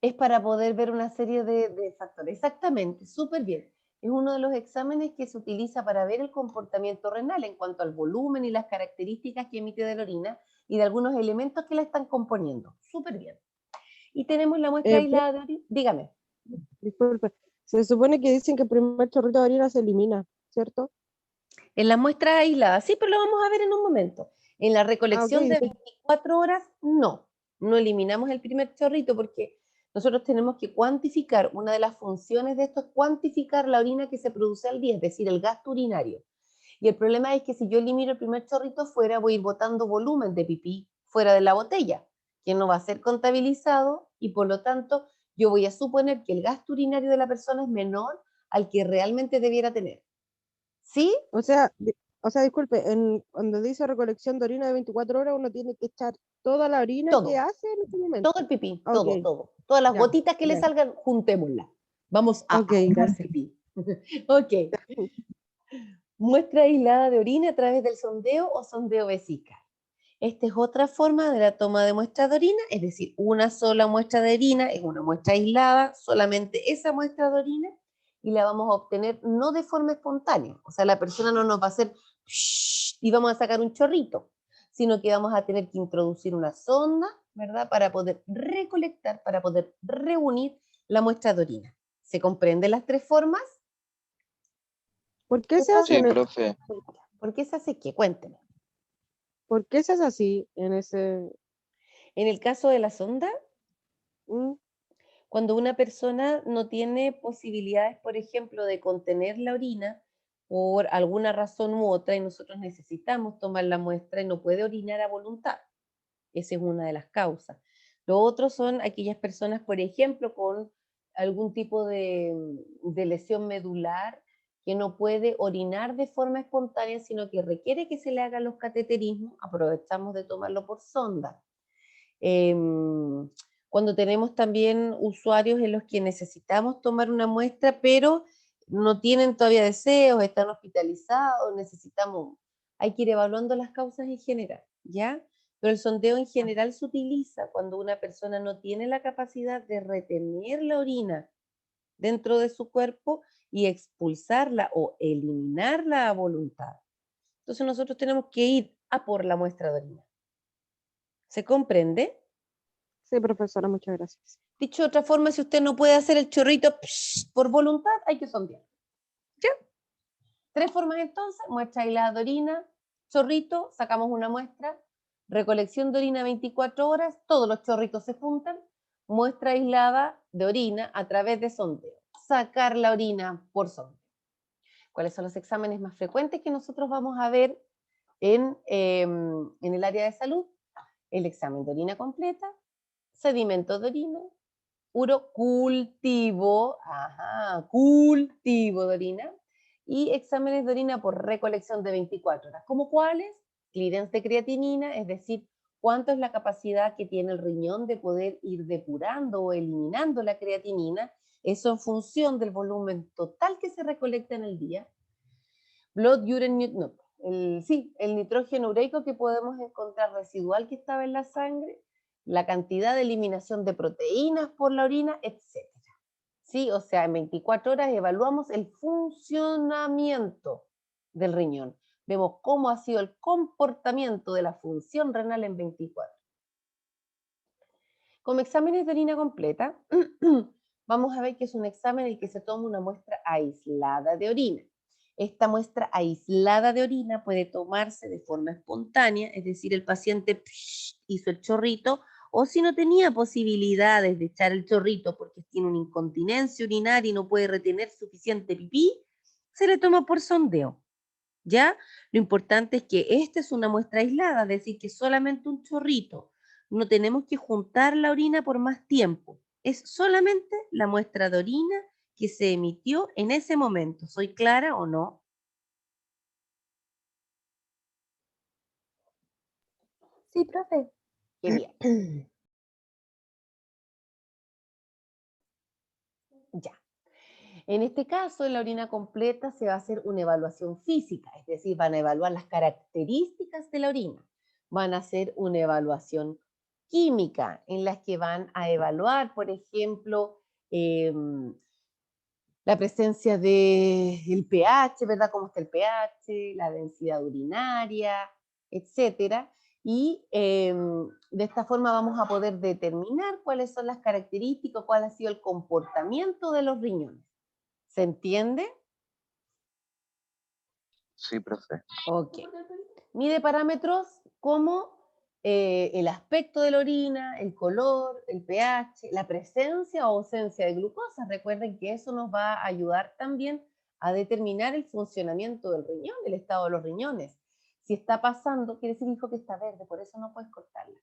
Es para poder ver una serie de factores. Exactamente, súper bien. Es uno de los exámenes que se utiliza para ver el comportamiento renal en cuanto al volumen y las características que emite de la orina y de algunos elementos que la están componiendo. Súper bien. Y tenemos la muestra aislada de orina. Dígame. Disculpe, se supone que dicen que el primer chorrito de orina se elimina, ¿cierto? En la muestra aislada, sí, pero lo vamos a ver en un momento. En la recolección ok, de 24 horas, no eliminamos el primer chorrito porque nosotros tenemos que cuantificar, una de las funciones de esto es cuantificar la orina que se produce al día, es decir, el gasto urinario. Y el problema es que si yo elimino el primer chorrito fuera, voy a ir botando volumen de pipí fuera de la botella, que no va a ser contabilizado y por lo tanto yo voy a suponer que el gasto urinario de la persona es menor al que realmente debiera tener. ¿Sí? O sea, disculpe, cuando dice recolección de orina de 24 horas, uno tiene que echar toda la orina que Todo. hace en ese momento. Todo el pipí, Ok, todo. Todas las ya, gotitas que le ya. salgan, juntémoslas. Vamos a Ok, hacer gracias. pipí. Ok. Muestra aislada de orina a través del sondeo o sondeo vesical. Esta es otra forma de la toma de muestra de orina, es decir, una sola muestra de orina es una muestra aislada, solamente esa muestra de orina, y la vamos a obtener no de forma espontánea, o sea, la persona no nos va a hacer y vamos a sacar un chorrito, sino que vamos a tener que introducir una sonda ¿verdad? Para poder recolectar, para poder reunir la muestra de orina. ¿Se comprenden las tres formas? ¿Por qué se Profe? hace Sí, en profe. ¿Por qué se hace qué? Cuénteme. ¿Por qué se hace así en ese? En el caso de la sonda, Mm, cuando una persona no tiene posibilidades, por ejemplo, de contener la orina por alguna razón u otra y nosotros necesitamos tomar la muestra y no puede orinar a voluntad. Esa es una de las causas. Lo otro son aquellas personas, por ejemplo, con algún tipo de lesión medular que no puede orinar de forma espontánea, sino que requiere que se le hagan los cateterismos, aprovechamos de tomarlo por sonda. Cuando tenemos también usuarios en los que necesitamos tomar una muestra, pero no tienen todavía deseos, están hospitalizados, hay que ir evaluando las causas en general, ¿ya? Pero el sondeo en general se utiliza cuando una persona no tiene la capacidad de retener la orina dentro de su cuerpo y expulsarla o eliminarla a voluntad. Entonces nosotros tenemos que ir a por la muestra de orina. ¿Se comprende? sí, profesora, muchas gracias. Dicho de otra forma, si usted no puede hacer el chorrito por voluntad, hay que sondear. ¿Ya? Tres formas entonces: muestra aislada de orina, chorrito, sacamos una muestra, recolección de orina 24 horas, todos los chorritos se juntan, muestra aislada de orina a través de sondeo, sacar la orina por sondeo. ¿Cuáles son los exámenes más frecuentes que nosotros vamos a ver en el área de salud? El examen de orina completa, sedimento de orina, urocultivo, cultivo de orina, y exámenes de orina por recolección de 24 horas. ¿Cómo cuáles? Clearance de creatinina, es decir, cuánto es la capacidad que tiene el riñón de poder ir depurando o eliminando la creatinina, eso en función del volumen total que se recolecta en el día. Blood urine, el nitrógeno ureico que podemos encontrar residual que estaba en la sangre, la cantidad de eliminación de proteínas por la orina, etc. ¿Sí? O sea, en 24 horas evaluamos el funcionamiento del riñón. Vemos cómo ha sido el comportamiento de la función renal en 24. Como exámenes de orina completa, vamos a ver que es un examen en el que se toma una muestra aislada de orina. Esta muestra aislada de orina puede tomarse de forma espontánea, es decir, el paciente hizo el chorrito, o si no tenía posibilidades de echar el chorrito porque tiene una incontinencia urinaria y no puede retener suficiente pipí, se le toma por sondeo. ¿Ya? Lo importante es que esta es una muestra aislada, es decir, que solamente un chorrito. No tenemos que juntar la orina por más tiempo. Es solamente la muestra de orina que se emitió en ese momento. ¿Soy clara o no? Sí, profe. Qué bien. Ya. En este caso, en la orina completa se va a hacer una evaluación física, es decir, van a evaluar las características de la orina. Van a hacer una evaluación química en las que van a evaluar, por ejemplo, la presencia del pH, ¿verdad? Cómo está el pH, la densidad urinaria, etcétera. Y de esta forma vamos a poder determinar cuáles son las características, cuál ha sido el comportamiento de los riñones. ¿Se entiende? Sí, profe. Ok. Mide parámetros como el aspecto de la orina, el color, el pH, la presencia o ausencia de glucosa. Recuerden que eso nos va a ayudar también a determinar el funcionamiento del riñón, el estado de los riñones. Si está pasando, quiere decir, hijo, que está verde, por eso no puedes cortarla.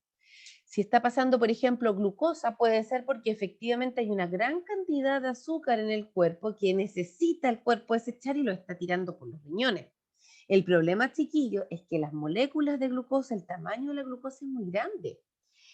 Si está pasando, por ejemplo, glucosa, puede ser porque efectivamente hay una gran cantidad de azúcar en el cuerpo que necesita el cuerpo desechar y lo está tirando por los riñones. El problema, chiquillo, es que las moléculas de glucosa, el tamaño de la glucosa es muy grande.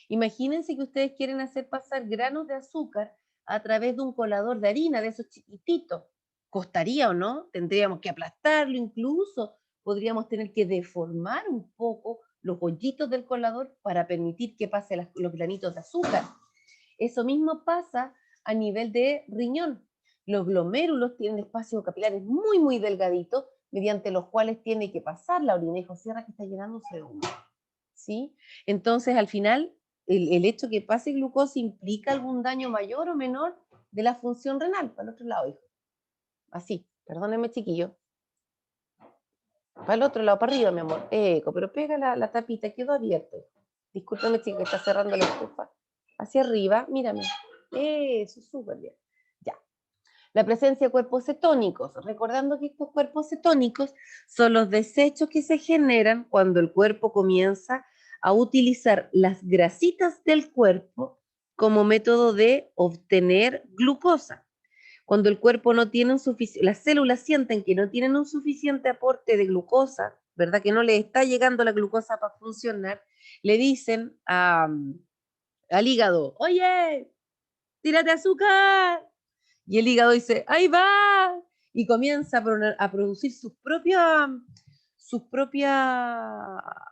Imagínense que ustedes quieren hacer pasar granos de azúcar a través de un colador de harina, de esos chiquititos. ¿Costaría o no? Tendríamos que aplastarlo, incluso podríamos tener que deformar un poco los hoyitos del colador para permitir que pase los granitos de azúcar. Eso mismo pasa a nivel de riñón. Los glomérulos tienen espacios capilares muy, muy delgaditos, mediante los cuales tiene que pasar la orina. Hijo, cierra que está llenándose de humo. ¿Sí? Entonces, al final, el hecho que pase glucosa implica algún daño mayor o menor de la función renal. Para el otro lado, hijo. Así, perdónenme, chiquillo. Para el otro lado, para arriba, mi amor. Eco, pero pega la tapita, quedó abierto. Discúlpame, chica, que está cerrando la estufa. Hacia arriba, mírame. Eso, súper bien. Ya. La presencia de cuerpos cetónicos. Recordando que estos cuerpos cetónicos son los desechos que se generan cuando el cuerpo comienza a utilizar las grasitas del cuerpo como método de obtener glucosa. Cuando el cuerpo no tiene un suficiente, las células sienten que no tienen un suficiente aporte de glucosa, ¿verdad? Que no les está llegando la glucosa para funcionar, le dicen al hígado, oye, tírate azúcar. Y el hígado dice, ahí va. Y comienza a producir sus propias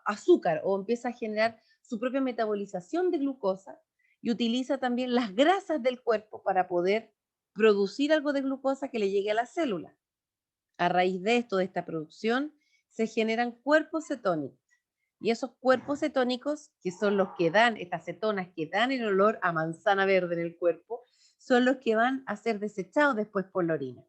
azúcar o empieza a generar su propia metabolización de glucosa y utiliza también las grasas del cuerpo para poder producir algo de glucosa que le llegue a la célula. A raíz de esto, de esta producción, se generan cuerpos cetónicos. Y esos cuerpos cetónicos, que son los que dan, estas cetonas que dan el olor a manzana verde en el cuerpo, son los que van a ser desechados después por la orina.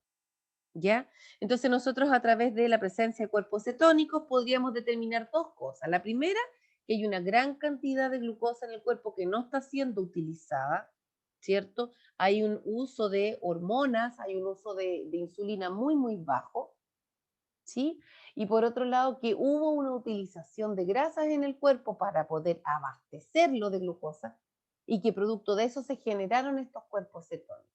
¿Ya? Entonces nosotros a través de la presencia de cuerpos cetónicos podríamos determinar dos cosas. La primera, que hay una gran cantidad de glucosa en el cuerpo que no está siendo utilizada, ¿cierto? Hay un uso de hormonas, hay un uso de insulina muy, muy bajo, ¿sí? Y por otro lado, que hubo una utilización de grasas en el cuerpo para poder abastecerlo de glucosa y que producto de eso se generaron estos cuerpos cetónicos.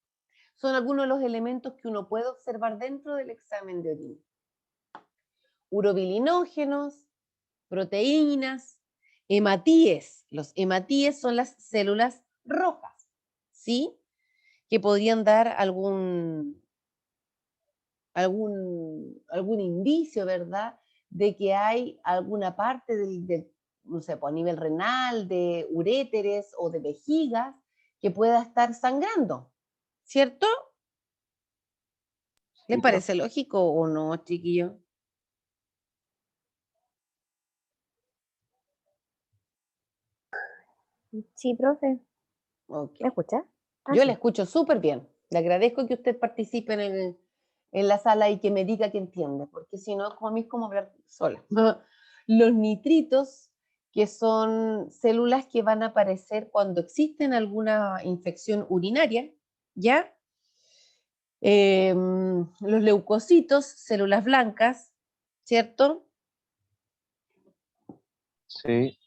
Son algunos de los elementos que uno puede observar dentro del examen de orina. Urobilinógenos, proteínas, hematíes. Los hematíes son las células rojas, ¿sí? Que podrían dar algún indicio, ¿verdad?, de que hay alguna parte no sé, a nivel renal, de uréteres o de vejigas que pueda estar sangrando, ¿cierto? ¿Les parece lógico o no, chiquillo? Sí, profe. Okay. ¿Me escucha? Yo Sí. le escucho súper bien. Le agradezco que usted participe en la sala y que me diga que entiende, porque si no, como a mí es como hablar sola. Los nitritos, que son células que van a aparecer cuando existen alguna infección urinaria, ¿ya? Los leucocitos, células blancas, ¿cierto? Sí.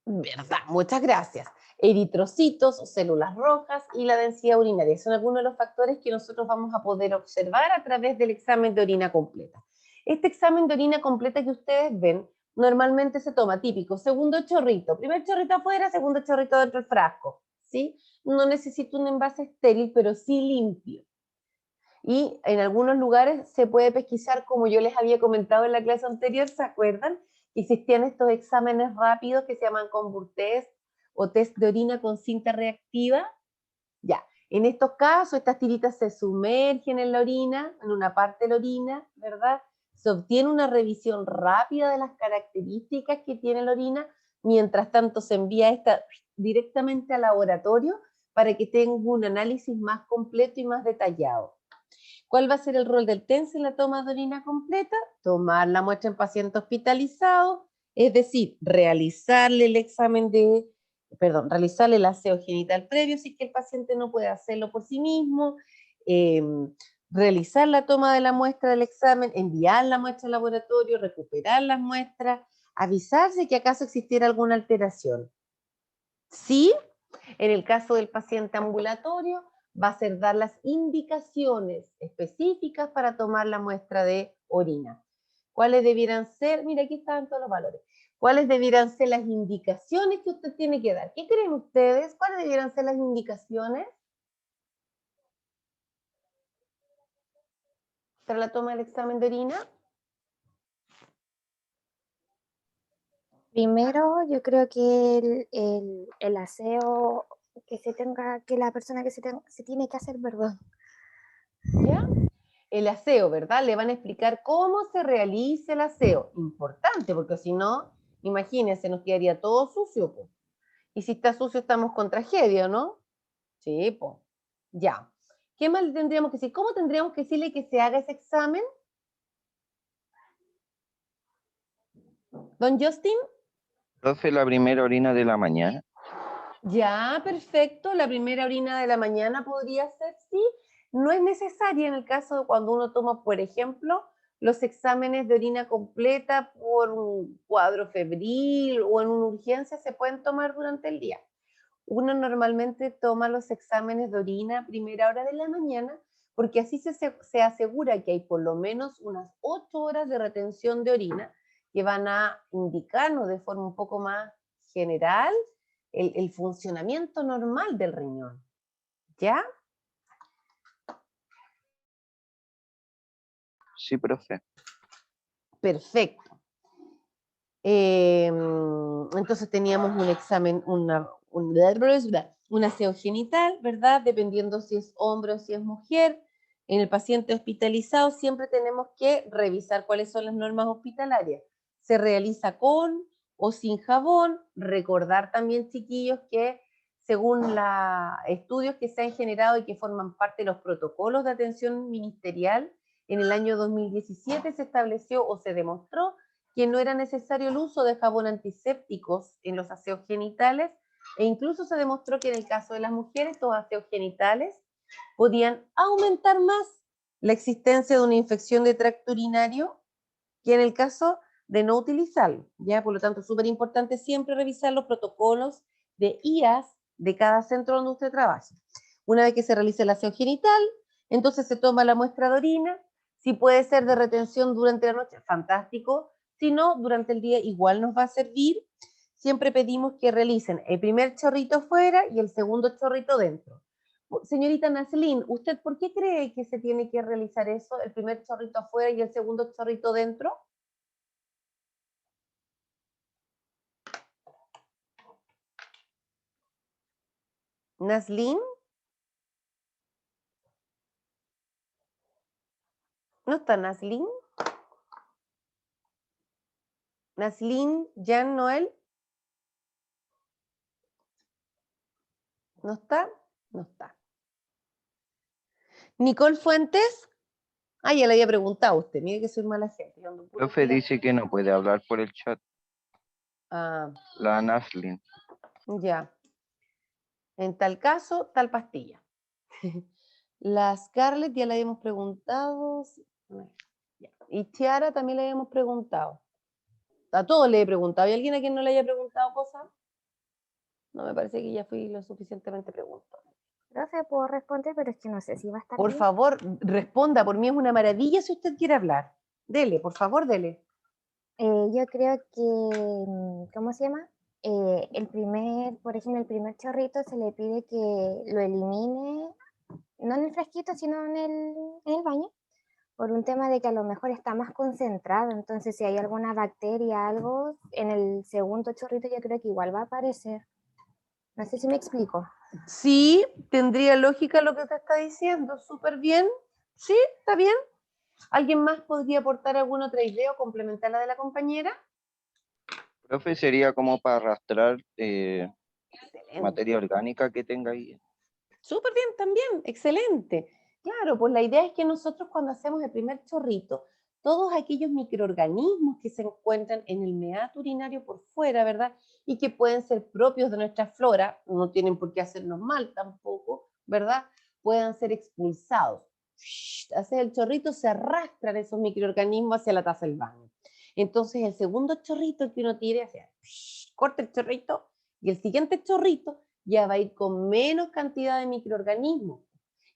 ¿Verdad? Muchas gracias. Eritrocitos o células rojas y la densidad urinaria. Son algunos de los factores que nosotros vamos a poder observar a través del examen de orina completa. Este examen de orina completa que ustedes ven normalmente se toma típico, segundo chorrito, primer chorrito afuera, segundo chorrito dentro del frasco, ¿sí? No necesito un envase estéril, pero sí limpio. Y en algunos lugares se puede pesquisar, como yo les había comentado en la clase anterior, ¿se acuerdan? Existían estos exámenes rápidos que se llaman Conburtest o test de orina con cinta reactiva. Ya, en estos casos estas tiritas se sumergen en la orina, en una parte de la orina, ¿verdad? Se obtiene una revisión rápida de las características que tiene la orina, mientras tanto se envía esta directamente al laboratorio para que tenga un análisis más completo y más detallado. ¿Cuál va a ser el rol del TENS en la toma de orina completa? Tomar la muestra en paciente hospitalizado, es decir, realizarle el aseo genital previo si es que el paciente no puede hacerlo por sí mismo, realizar la toma de la muestra del examen, enviar la muestra al laboratorio, recuperar las muestras, avisarse que acaso existiera alguna alteración. Sí, en el caso del paciente ambulatorio, va a ser dar las indicaciones específicas para tomar la muestra de orina. ¿Cuáles debieran ser? Mira, aquí están todos los valores. ¿Cuáles debieran ser las indicaciones que usted tiene que dar? ¿Qué creen ustedes? ¿Cuáles debieran ser las indicaciones para la toma del examen de orina? Primero, yo creo que el aseo que la persona que se tiene que hacer, perdón. ¿Ya? El aseo, ¿verdad? Le van a explicar cómo se realiza el aseo. Importante, porque si no, imagínense, nos quedaría todo sucio, pues. Y si está sucio estamos con tragedia, ¿no? Sí, pues. Ya. ¿Qué más le tendríamos que decir? ¿Cómo tendríamos que decirle que se haga ese examen? Don Justin. Profe, la primera orina de la mañana. Ya, perfecto. La primera orina de la mañana podría ser, sí. No es necesaria en el caso de cuando uno toma, por ejemplo, los exámenes de orina completa por un cuadro febril o en una urgencia, se pueden tomar durante el día. Uno normalmente toma los exámenes de orina a primera hora de la mañana porque así se asegura que hay por lo menos unas 8 horas de retención de orina que van a indicarnos de forma un poco más general el funcionamiento normal del riñón. ¿Ya? Sí, profe. Perfecto. Entonces teníamos un examen, un aseo genital, ¿verdad? Dependiendo si es hombre o si es mujer. En el paciente hospitalizado siempre tenemos que revisar cuáles son las normas hospitalarias. Se realiza con o sin jabón. Recordar también, chiquillos, que según los estudios que se han generado y que forman parte de los protocolos de atención ministerial, en el año 2017 se estableció o se demostró que no era necesario el uso de jabón antisépticos en los aseos genitales, e incluso se demostró que en el caso de las mujeres, estos aseos genitales podían aumentar más la existencia de una infección de tracto urinario que en el caso de no utilizarlo, ¿ya? Por lo tanto, es súper importante siempre revisar los protocolos de IAS de cada centro donde usted trabaje. Una vez que se realice el aseo genital, entonces se toma la muestra de orina. Si puede ser de retención durante la noche, fantástico. Si no, durante el día igual nos va a servir. Siempre pedimos que realicen el primer chorrito fuera y el segundo chorrito dentro. Señorita Naslin, ¿usted por qué cree que se tiene que realizar eso, el primer chorrito afuera y el segundo chorrito dentro? Naslin. ¿No está Naslin? Naslin, Jean Noel. ¿No está? No está. Nicole Fuentes. Ah, ya le había preguntado a usted. Mire que soy mala gente. Yo ando puro Profe pila. dice que no puede hablar por el chat. Ah, La Naslin. ya. En tal caso, tal pastilla. La Scarlett ya le habíamos preguntado. Ya. Y Chiara también le habíamos preguntado. A todos le he preguntado. ¿Hay alguien a quien no le haya preguntado cosas? No, me parece que ya fui lo suficientemente preguntado. Profe, puedo responder, pero es que no sé si va a estar Por bien. favor, responda. Por mí es una maravilla si usted quiere hablar. Dele, por favor, dele. Yo creo que, ¿cómo se llama? Por ejemplo, el primer chorrito se le pide que lo elimine, no en el frasquito, sino en el baño, por un tema de que a lo mejor está más concentrado. Entonces, si hay alguna bacteria, algo, en el segundo chorrito yo creo que igual va a aparecer. No sé si me explico. Sí, tendría lógica lo que usted está diciendo. Súper bien. Sí, está bien. ¿Alguien más podría aportar alguna otra idea o complementar la de la compañera? Profe, sería como para arrastrar Excelente. materia orgánica que tenga ahí. Súper bien también, excelente. Claro, pues la idea es que nosotros cuando hacemos el primer chorrito, todos aquellos microorganismos que se encuentran en el meato urinario por fuera, ¿verdad? Y que pueden ser propios de nuestra flora, no tienen por qué hacernos mal tampoco, ¿verdad? Puedan ser expulsados. Haces el chorrito, se arrastran esos microorganismos hacia la taza del baño. Entonces el segundo chorrito que uno tire hacia, corta el chorrito, y el siguiente chorrito ya va a ir con menos cantidad de microorganismos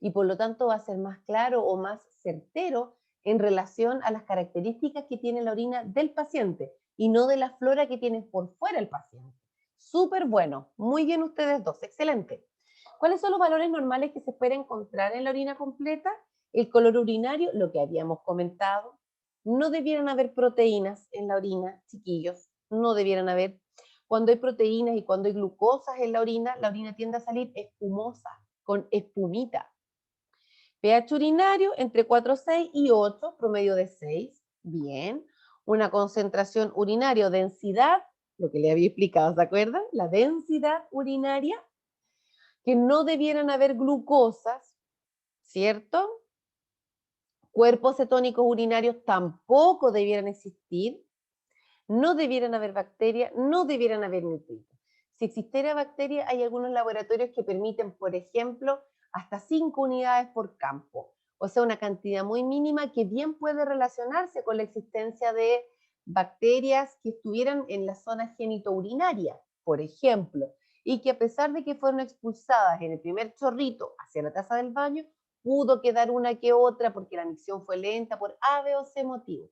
y por lo tanto va a ser más claro o más certero en relación a las características que tiene la orina del paciente y no de la flora que tiene por fuera el paciente. Súper bueno, muy bien ustedes dos, excelente. ¿Cuáles son los valores normales que se puede encontrar en la orina completa? El color urinario, lo que habíamos comentado. No debieran haber proteínas en la orina, chiquillos, no debieran haber. Cuando hay proteínas y cuando hay glucosas en la orina tiende a salir espumosa, con espumita. pH urinario entre 4,6 y 8, promedio de 6. Bien. Una concentración urinaria o densidad lo que le había explicado, ¿se acuerdan? La densidad urinaria, que no debieran haber glucosas, ¿cierto? Cuerpos cetónicos urinarios tampoco debieran existir, no debieran haber bacterias, no debieran haber nitritos. Si existiera bacteria, hay algunos laboratorios que permiten, por ejemplo, hasta 5 unidades por campo, o sea, una cantidad muy mínima que bien puede relacionarse con la existencia de bacterias que estuvieran en la zona genitourinaria, por ejemplo, y que a pesar de que fueron expulsadas en el primer chorrito hacia la taza del baño, pudo quedar una que otra porque la micción fue lenta por A, B o C motivo,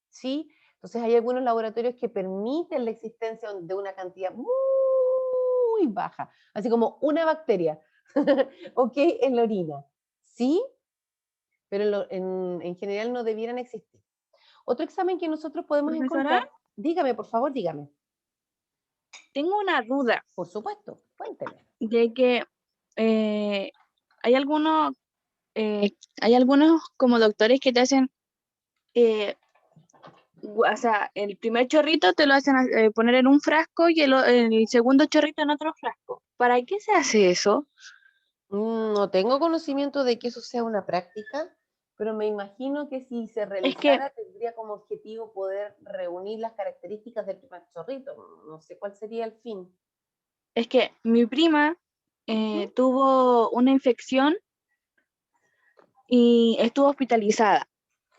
¿sí? Entonces hay algunos laboratorios que permiten la existencia de una cantidad muy baja, así como una bacteria, ¿ok? En la orina, ¿sí? Pero en general no debieran existir. Otro examen que nosotros podemos Profesora, encontrar, dígame, por favor, dígame. tengo una duda Por supuesto, cuénteme. de que eh, hay algunos, hay algunos como doctores que te hacen, o sea, el primer chorrito te lo hacen poner en un frasco y el segundo chorrito en otro frasco. ¿Para qué se hace eso? No tengo conocimiento de que eso sea una práctica, pero me imagino que si se Es que, realizara tendría como objetivo poder reunir las características del primer chorrito. No sé cuál sería el fin. es que mi prima Ujú. tuvo una infección y estuvo hospitalizada.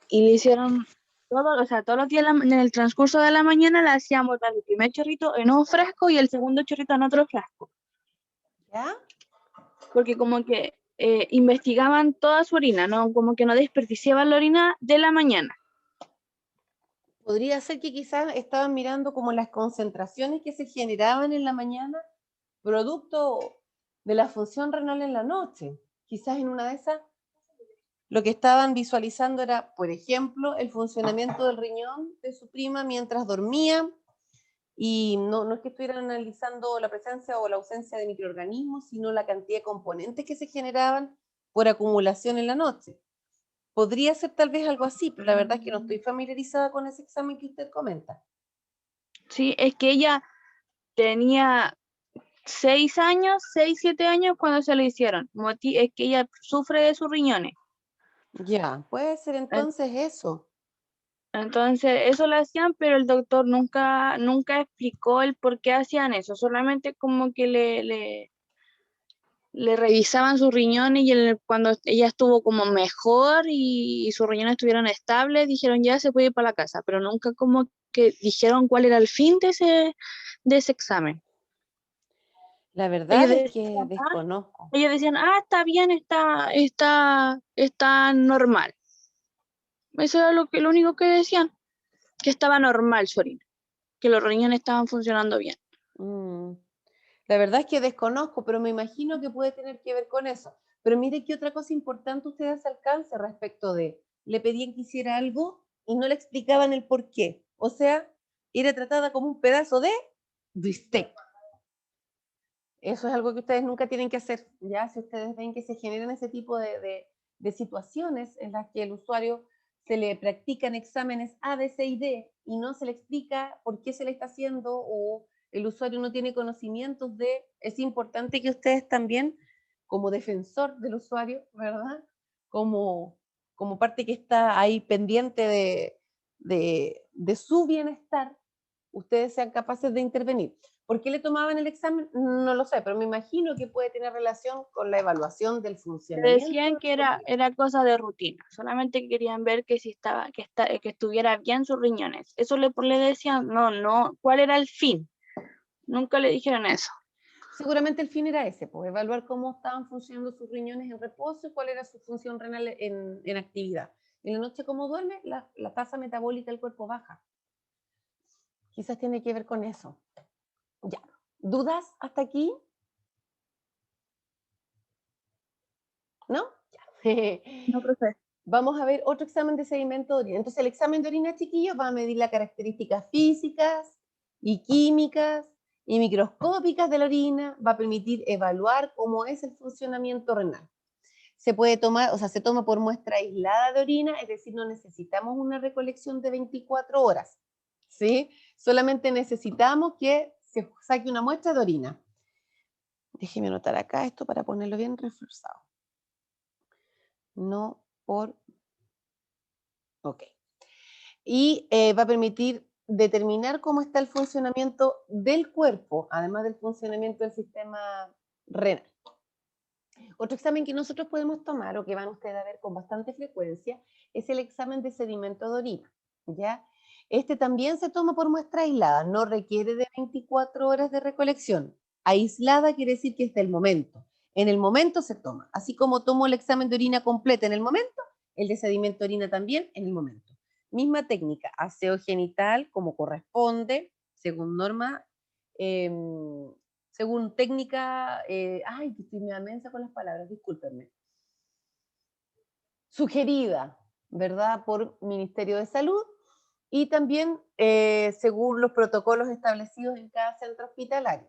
Y le hicieron todo, o sea, todos los días en el transcurso de la mañana le hacían botar el primer chorrito en un frasco y el segundo chorrito en otro frasco. ¿Ya? Porque como que investigaban toda su orina, ¿no? Como que no desperdiciaban la orina de la mañana. Podría ser que quizás estaban mirando como las concentraciones que se generaban en la mañana, producto de la función renal en la noche. Quizás en una de esas lo que estaban visualizando era, por ejemplo, el funcionamiento del riñón de su prima mientras dormía, y no es que estuvieran analizando la presencia o la ausencia de microorganismos, sino la cantidad de componentes que se generaban por acumulación en la noche. Podría ser tal vez algo así, pero la verdad es que no estoy familiarizada con ese examen que usted comenta. Sí, es que ella tenía 6 años, 6, 7 años cuando se lo hicieron. Es que ella sufre de sus riñones. Ya, puede ser entonces eso. Entonces, eso lo hacían, pero el doctor nunca explicó el por qué hacían eso. Solamente como que le revisaban sus riñones y cuando ella estuvo como mejor y sus riñones estuvieron estables, dijeron ya se puede ir para la casa, pero nunca como que dijeron cuál era el fin de ese examen. La verdad es que Decían, desconozco. ellos decían, está bien, está normal. Eso era lo único que decían, que estaba normal su orina, que los riñones estaban funcionando bien. La verdad es que desconozco, pero me imagino que puede tener que ver con eso. Pero mire que otra cosa importante usted hace alcance respecto de, le pedían que hiciera algo y no le explicaban el por qué. O sea, era tratada como un pedazo de bistec. Eso es algo que ustedes nunca tienen que hacer, ¿ya? Si ustedes ven que se generan ese tipo de situaciones en las que el usuario se le practican exámenes A, B, C y D y no se le explica por qué se le está haciendo o el usuario no tiene conocimientos de, es importante que ustedes también, como defensor del usuario, ¿verdad? Como parte que está ahí pendiente de su bienestar, ustedes sean capaces de intervenir. ¿Por qué le tomaban el examen? No lo sé, pero me imagino que puede tener relación con la evaluación del funcionamiento. Decían que era cosa de rutina, solamente querían ver que que estuviera bien sus riñones. Eso le decían, no, ¿cuál era el fin? Nunca le dijeron eso. Seguramente el fin era ese, pues evaluar cómo estaban funcionando sus riñones en reposo y cuál era su función renal en actividad. En la noche, como duerme, la tasa metabólica del cuerpo baja. Quizás tiene que ver con eso. Ya. ¿Dudas hasta aquí? ¿No? Ya. No, profe. Vamos a ver otro examen de sedimento de orina. Entonces, el examen de orina, chiquillos, va a medir las características físicas y químicas y microscópicas de la orina, va a permitir evaluar cómo es el funcionamiento renal. Se puede tomar, o sea, se toma por muestra aislada de orina, es decir, no necesitamos una recolección de 24 horas, ¿sí? Solamente necesitamos que se saque una muestra de orina. Déjeme anotar acá esto para ponerlo bien reforzado. No por... Ok. Y va a permitir determinar cómo está el funcionamiento del cuerpo, además del funcionamiento del sistema renal. Otro examen que nosotros podemos tomar, o que van ustedes a ver con bastante frecuencia, es el examen de sedimento de orina, ¿ya? Este también se toma por muestra aislada, no requiere de 24 horas de recolección. Aislada quiere decir que es del momento. En el momento se toma. Así como tomo el examen de orina completa en el momento, el de sedimento de orina también en el momento. Misma técnica, aseo genital como corresponde, según norma, según técnica, ay, que estoy media mensa con las palabras, discúlpenme. Sugerida, ¿verdad? Por Ministerio de Salud y también según los protocolos establecidos en cada centro hospitalario.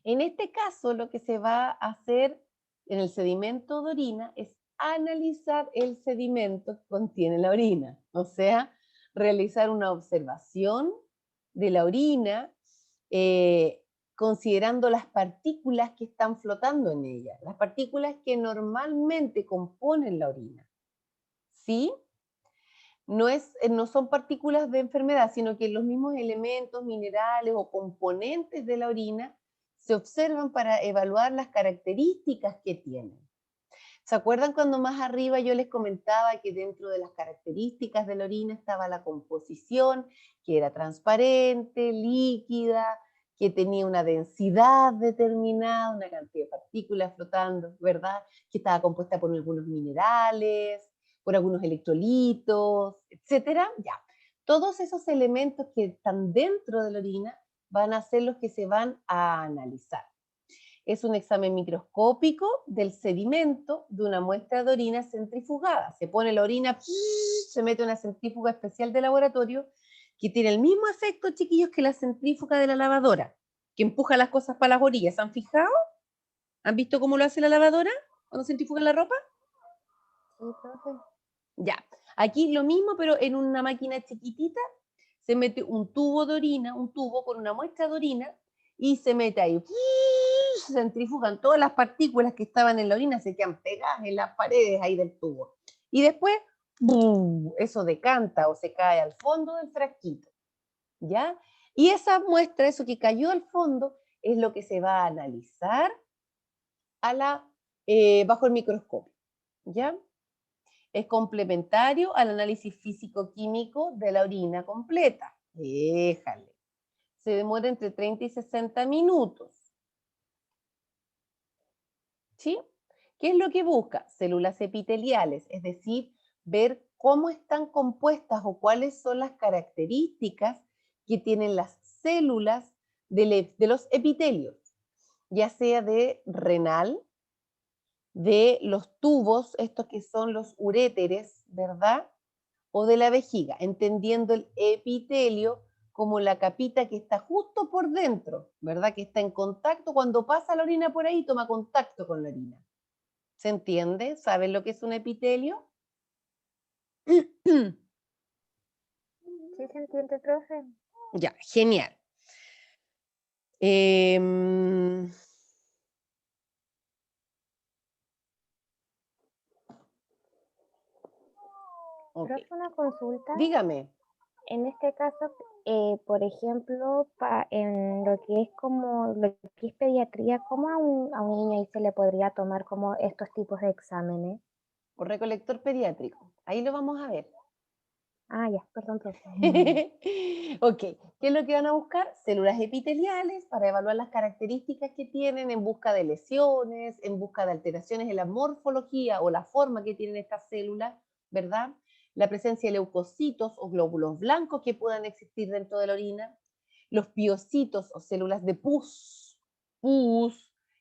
En este caso, lo que se va a hacer en el sedimento de orina es analizar el sedimento que contiene la orina, o sea, realizar una observación de la orina, considerando las partículas que están flotando en ella, las partículas que normalmente componen la orina. ¿Sí? No son partículas de enfermedad, sino que los mismos elementos, minerales o componentes de la orina se observan para evaluar las características que tienen. ¿Se acuerdan cuando más arriba yo les comentaba que dentro de las características de la orina estaba la composición, que era transparente, líquida, que tenía una densidad determinada, una cantidad de partículas flotando, ¿verdad? Que estaba compuesta por algunos minerales, por algunos electrolitos, etcétera? Ya. Todos esos elementos que están dentro de la orina van a ser los que se van a analizar. Es un examen microscópico del sedimento de una muestra de orina centrifugada. Se pone la orina, se mete una centrífuga especial de laboratorio que tiene el mismo efecto, chiquillos, que la centrífuga de la lavadora, que empuja las cosas para las orillas. ¿Se han fijado? ¿Han visto cómo lo hace la lavadora cuando centrifuga la ropa? Sí, profe. Ya. Aquí lo mismo, pero en una máquina chiquitita se mete un tubo de orina, un tubo con una muestra de orina, y se mete ahí, se centrifugan todas las partículas que estaban en la orina, se quedan pegadas en las paredes ahí del tubo. Y después, ¡bum!, eso decanta o se cae al fondo del frasquito, ¿ya? Y esa muestra, eso que cayó al fondo, es lo que se va a analizar bajo el microscopio, ¿ya? Es complementario al análisis físico-químico de la orina completa. Déjale. Se demora entre 30 y 60 minutos. ¿Sí? ¿Qué es lo que busca? Células epiteliales, es decir, ver cómo están compuestas o cuáles son las características que tienen las células de los epitelios, ya sea de renal, de los tubos, estos que son los uréteres, ¿verdad? O de la vejiga, entendiendo el epitelio como la capita que está justo por dentro, ¿verdad? Que está en contacto, cuando pasa la orina por ahí, toma contacto con la orina. ¿Se entiende? ¿Saben lo que es un epitelio? Sí, se entiende, profe. Ya, genial. Ok. Profe, una consulta. Dígame. En este caso, por ejemplo, en lo que es como lo que es pediatría, ¿cómo a un niño ahí se le podría tomar como estos tipos de exámenes? O recolector pediátrico. Ahí lo vamos a ver. Ah, ya, perdón, profe. Ok, ¿qué es lo que van a buscar? Células epiteliales para evaluar las características que tienen en busca de lesiones, en busca de alteraciones en la morfología o la forma que tienen estas células, ¿verdad? La presencia de leucocitos o glóbulos blancos que puedan existir dentro de la orina, los piocitos o células de pus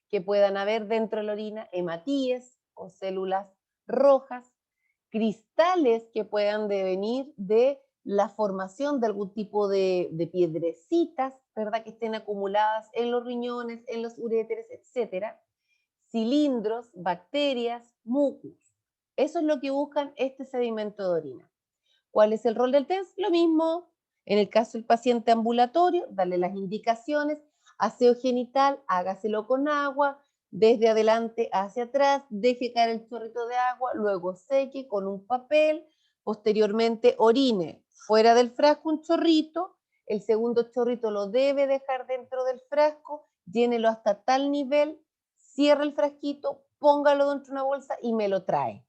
que puedan haber dentro de la orina, hematíes o células rojas, cristales que puedan devenir de la formación de algún tipo de piedrecitas, ¿verdad? Que estén acumuladas en los riñones, en los uréteres, etcétera. Cilindros, bacterias, mucus. Eso es lo que buscan este sedimento de orina. ¿Cuál es el rol del test? Lo mismo, En el caso del paciente ambulatorio, darle las indicaciones, aseo genital, hágaselo con agua, desde adelante hacia atrás, deje caer el chorrito de agua, luego seque con un papel, posteriormente orine fuera del frasco un chorrito, el segundo chorrito lo debe dejar dentro del frasco, llénelo hasta tal nivel, cierra el frasquito, póngalo dentro de una bolsa y me lo trae.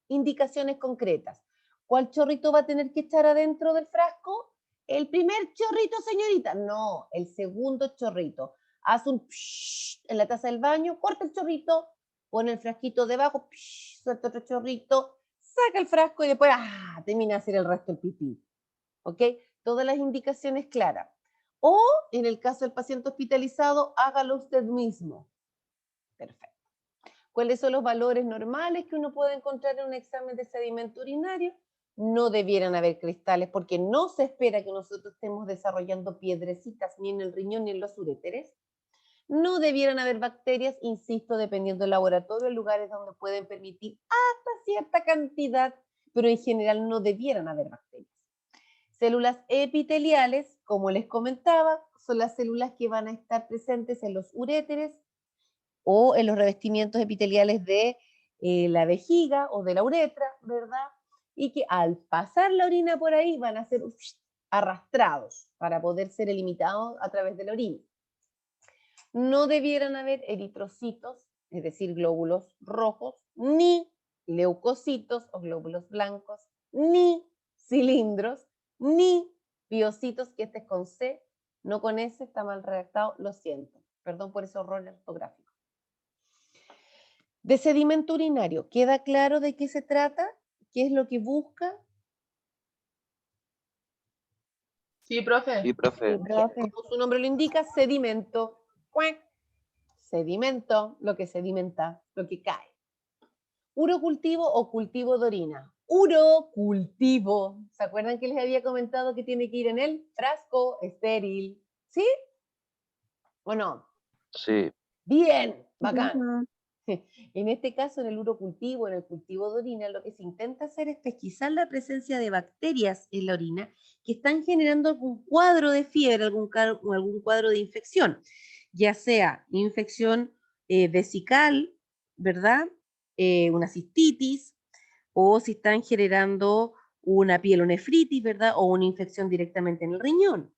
Indicaciones concretas. ¿Cuál chorrito va a tener que echar adentro del frasco? ¿El primer chorrito, señorita? No, el segundo chorrito. Haz un psh en la taza del baño, corta el chorrito, pone el frasquito debajo, psh, suelta otro chorrito, saca el frasco y después termina de hacer el resto del pipí. ¿Ok? Todas las indicaciones claras. O, en el caso del paciente hospitalizado, hágalo usted mismo. Perfecto. ¿Cuáles son los valores normales que uno puede encontrar en un examen de sedimento urinario? No debieran haber cristales porque no se espera que nosotros estemos desarrollando piedrecitas ni en el riñón ni en los uréteres. No debieran haber bacterias, insisto, dependiendo del laboratorio, en lugares donde pueden permitir hasta cierta cantidad, pero en general no debieran haber bacterias. Células epiteliales, como les comentaba, son las células que van a estar presentes en los uréteres o en los revestimientos epiteliales de la vejiga o de la uretra, ¿verdad? Y que al pasar la orina por ahí van a ser arrastrados para poder ser eliminados a través de la orina. No debieran haber eritrocitos, es decir, glóbulos rojos, ni leucocitos o glóbulos blancos, ni cilindros, ni piocitos, que este es con C, no con S, está mal redactado, lo siento. Perdón por ese error ortográfico. De sedimento urinario, ¿queda claro de qué se trata? ¿Qué es lo que busca? Sí, profe. Sí, profe. Como su nombre lo indica, sedimento. ¡Cuac! Sedimento, lo que sedimenta, lo que cae. Urocultivo o cultivo de orina. Urocultivo. ¿Se acuerdan que les había comentado que tiene que ir en el frasco estéril? ¿Sí? ¿O no? Sí. Bien, bacán. En este caso, en el urocultivo, en el cultivo de orina, lo que se intenta hacer es pesquisar la presencia de bacterias en la orina que están generando algún cuadro de fiebre, algún cuadro de infección, ya sea infección vesical, ¿verdad? Una cistitis, o si están generando una pielonefritis, ¿verdad? O una infección directamente en el riñón,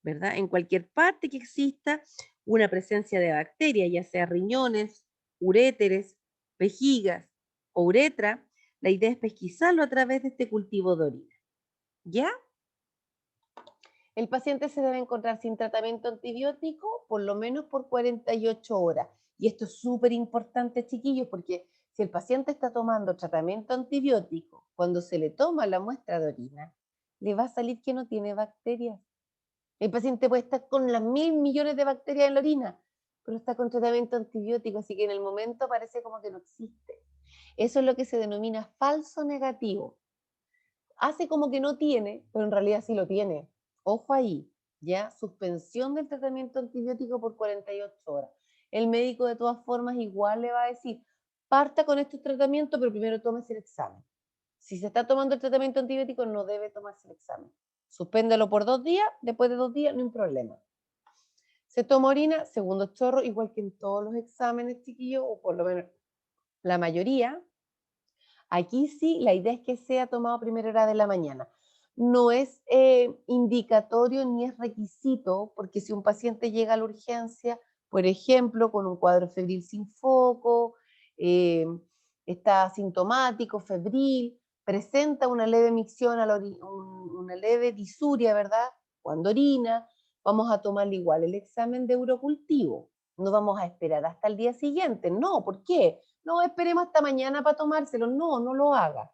¿verdad? En cualquier parte que exista una presencia de bacterias, ya sea riñones, uréteres, vejigas o uretra, la idea es pesquisarlo a través de este cultivo de orina. ¿Ya? El paciente se debe encontrar sin tratamiento antibiótico por lo menos por 48 horas. Y esto es súper importante, chiquillos, porque si el paciente está tomando tratamiento antibiótico, cuando se le toma la muestra de orina, le va a salir que no tiene bacterias. El paciente puede estar con las 1.000 millones de bacterias en la orina, pero está con tratamiento antibiótico, así que en el momento parece como que no existe. Eso es lo que se denomina falso negativo. Hace como que no tiene, pero en realidad sí lo tiene. Ojo ahí, ¿ya? Suspensión del tratamiento antibiótico por 48 horas. El médico de todas formas igual le va a decir, parta con estos tratamientos, pero primero tómese el examen. Si se está tomando el tratamiento antibiótico, no debe tomarse el examen. Suspéndelo por 2 días, después de 2 días no hay problema. Se toma orina, segundo chorro, igual que en todos los exámenes, chiquillos, o por lo menos la mayoría. Aquí sí, la idea es que sea tomado a primera hora de la mañana. No es indicatorio ni es requisito, porque si un paciente llega a la urgencia, por ejemplo, con un cuadro febril sin foco, está asintomático, febril, presenta una leve micción, una leve disuria, ¿verdad? Cuando orina, vamos a tomarle igual el examen de urocultivo. No vamos a esperar hasta el día siguiente. No, ¿por qué? No, esperemos hasta mañana para tomárselo. No, no lo haga.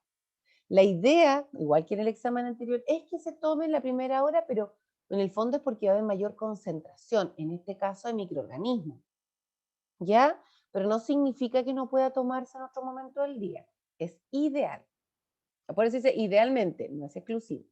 La idea, igual que en el examen anterior, es que se tome en la primera hora, pero en el fondo es porque va a haber mayor concentración, en este caso de microorganismos. ¿Ya? Pero no significa que no pueda tomarse en otro momento del día. Es ideal. Por eso dice idealmente, no es exclusivo.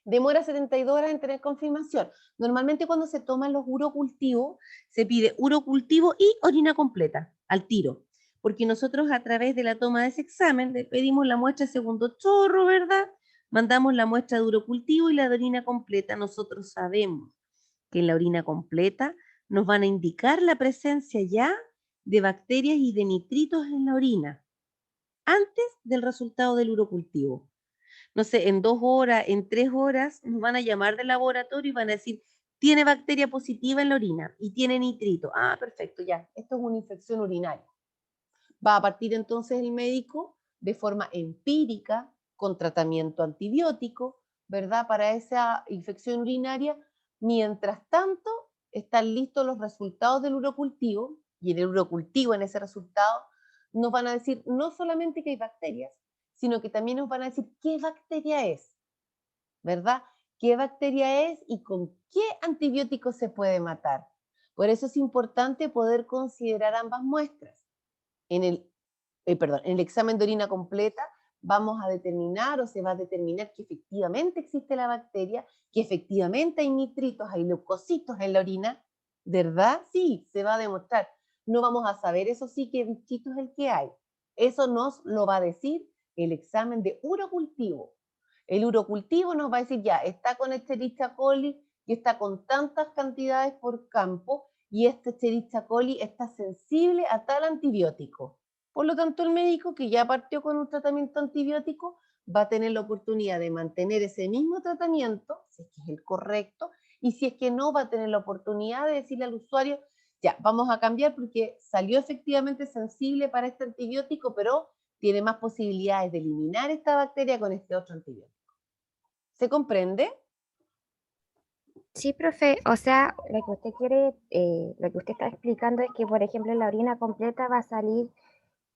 Demora 72 horas en tener confirmación. Normalmente cuando se toman los urocultivos, se pide urocultivo y orina completa, al tiro. Porque nosotros a través de la toma de ese examen le pedimos la muestra de segundo chorro, ¿verdad? mandamos la muestra de urocultivo y la de orina completa. Nosotros sabemos que en la orina completa nos van a indicar la presencia ya de bacterias y de nitritos en la orina, antes del resultado del urocultivo. No sé, en 2 horas, en 3 horas, nos van a llamar del laboratorio y van a decir, tiene bacteria positiva en la orina y tiene nitrito. Ah, perfecto, ya, esto es una infección urinaria. Va a partir entonces el médico de forma empírica, con tratamiento antibiótico, ¿verdad? Para esa infección urinaria. Mientras tanto, están listos los resultados del urocultivo, y en el urocultivo, en ese resultado, nos van a decir no solamente que hay bacterias, sino que también nos van a decir qué bacteria es, ¿verdad? ¿Qué bacteria es y con qué antibiótico se puede matar? Por eso es importante poder considerar ambas muestras. En el examen de orina completa vamos a determinar o se va a determinar que efectivamente existe la bacteria, que efectivamente hay nitritos, hay leucocitos en la orina, ¿verdad? Sí, se va a demostrar. No vamos a saber, eso sí, qué bichito es el que hay. Eso nos lo va a decir el examen de urocultivo. El urocultivo nos va a decir, ya, está con Escherichia coli y está con tantas cantidades por campo y este Escherichia coli está sensible a tal antibiótico. Por lo tanto, el médico que ya partió con un tratamiento antibiótico va a tener la oportunidad de mantener ese mismo tratamiento, si es que es el correcto, y si es que no, va a tener la oportunidad de decirle al usuario, ya, vamos a cambiar porque salió efectivamente sensible para este antibiótico, pero tiene más posibilidades de eliminar esta bacteria con este otro antibiótico. ¿Se comprende? Sí, profe, o sea, lo que usted quiere, lo que usted está explicando es que, por ejemplo, en la orina completa va a salir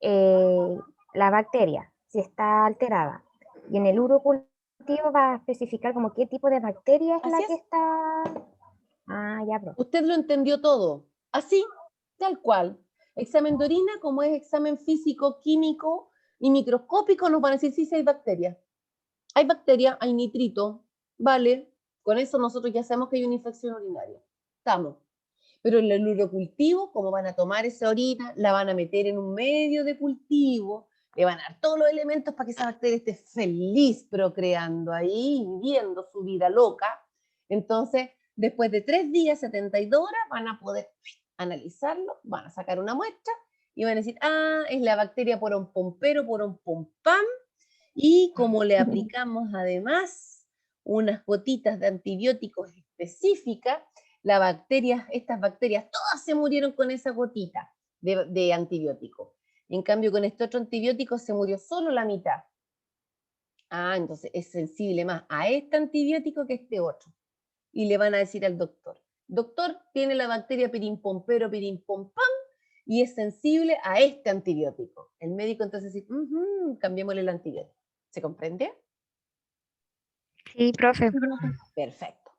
la bacteria, si está alterada, y en el urocultivo va a especificar como qué tipo de bacteria es la que está... Ah, ya, profe. Usted lo entendió todo, así, tal cual. Examen de orina, como es examen físico, químico y microscópico, nos van a decir si hay bacterias. Hay bacteria, hay nitrito, vale, con eso nosotros ya sabemos que hay una infección urinaria. Estamos. Pero en el urocultivo, como van a tomar esa orina, la van a meter en un medio de cultivo, le van a dar todos los elementos para que esa bacteria esté feliz procreando ahí, viviendo su vida loca. Entonces, después de 3 días, 72 horas, van a poder analizarlo, van a sacar una muestra y van a decir, ah, es la bacteria poronpompero, poronpompam, y como le aplicamos además unas gotitas de antibióticos específicas, estas bacterias, todas se murieron con esa gotita de antibiótico. En cambio, con este otro antibiótico se murió solo la mitad. Ah, entonces es sensible más a este antibiótico que a este otro. Y le van a decir al doctor, doctor, tiene la bacteria pirimpompero, pirimpompam, y es sensible a este antibiótico. El médico entonces dice, cambiémosle el antibiótico. ¿Se comprende? Sí, profe. Perfecto.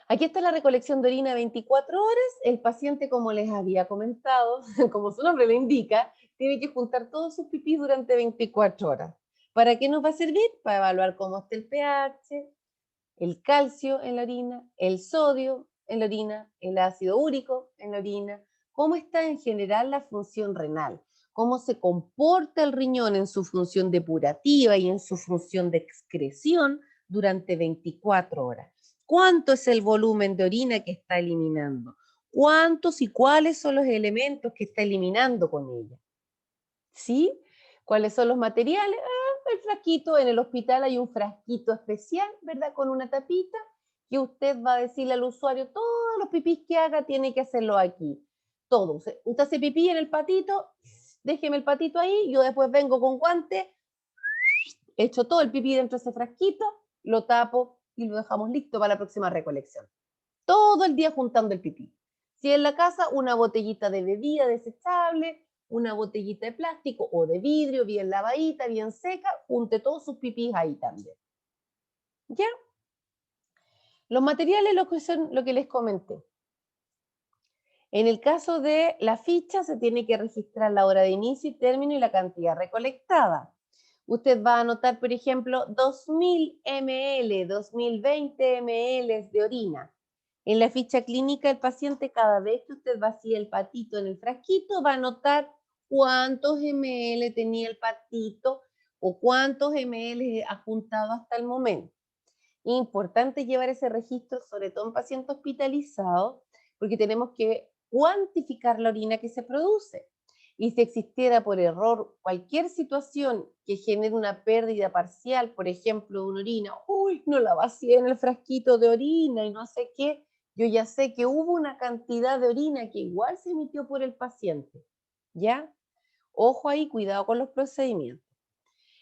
Aquí está la recolección de orina 24 horas. El paciente, como les había comentado, como su nombre le indica, tiene que juntar todos sus pipís durante 24 horas. ¿Para qué nos va a servir? Para evaluar cómo está el pH, el calcio en la orina, el sodio en la orina, el ácido úrico en la orina, cómo está en general la función renal, cómo se comporta el riñón en su función depurativa y en su función de excreción durante 24 horas. ¿Cuánto es el volumen de orina que está eliminando? ¿Cuántos y cuáles son los elementos que está eliminando con ella? ¿Sí? ¿Cuáles son los materiales? El frasquito, en el hospital hay un frasquito especial, ¿verdad? Con una tapita, que usted va a decirle al usuario, todos los pipís que haga tiene que hacerlo aquí. Todo. Usted hace pipí en el patito, déjeme el patito ahí, yo después vengo con guante, echo todo el pipí dentro de ese frasquito, lo tapo y lo dejamos listo para la próxima recolección. Todo el día juntando el pipí. Si en la casa, una botellita de bebida desechable, una botellita de plástico o de vidrio, bien lavadita, bien seca, junte todos sus pipís ahí también. ¿Ya? Los materiales, lo que les comenté. En el caso de la ficha, se tiene que registrar la hora de inicio y término y la cantidad recolectada. Usted va a anotar, por ejemplo, 2000 ml, 2020 ml de orina. En la ficha clínica, el paciente, cada vez que usted vacía el patito en el frasquito, va a anotar cuántos ml tenía el patito, o cuántos ml ha juntado hasta el momento. Importante llevar ese registro, sobre todo en pacientes hospitalizados, porque tenemos que cuantificar la orina que se produce. Y si existiera por error cualquier situación que genere una pérdida parcial, por ejemplo, de una orina, uy, no la vacié en el frasquito de orina y no sé qué, yo ya sé que hubo una cantidad de orina que igual se emitió por el paciente, ¿ya? Ojo ahí, cuidado con los procedimientos.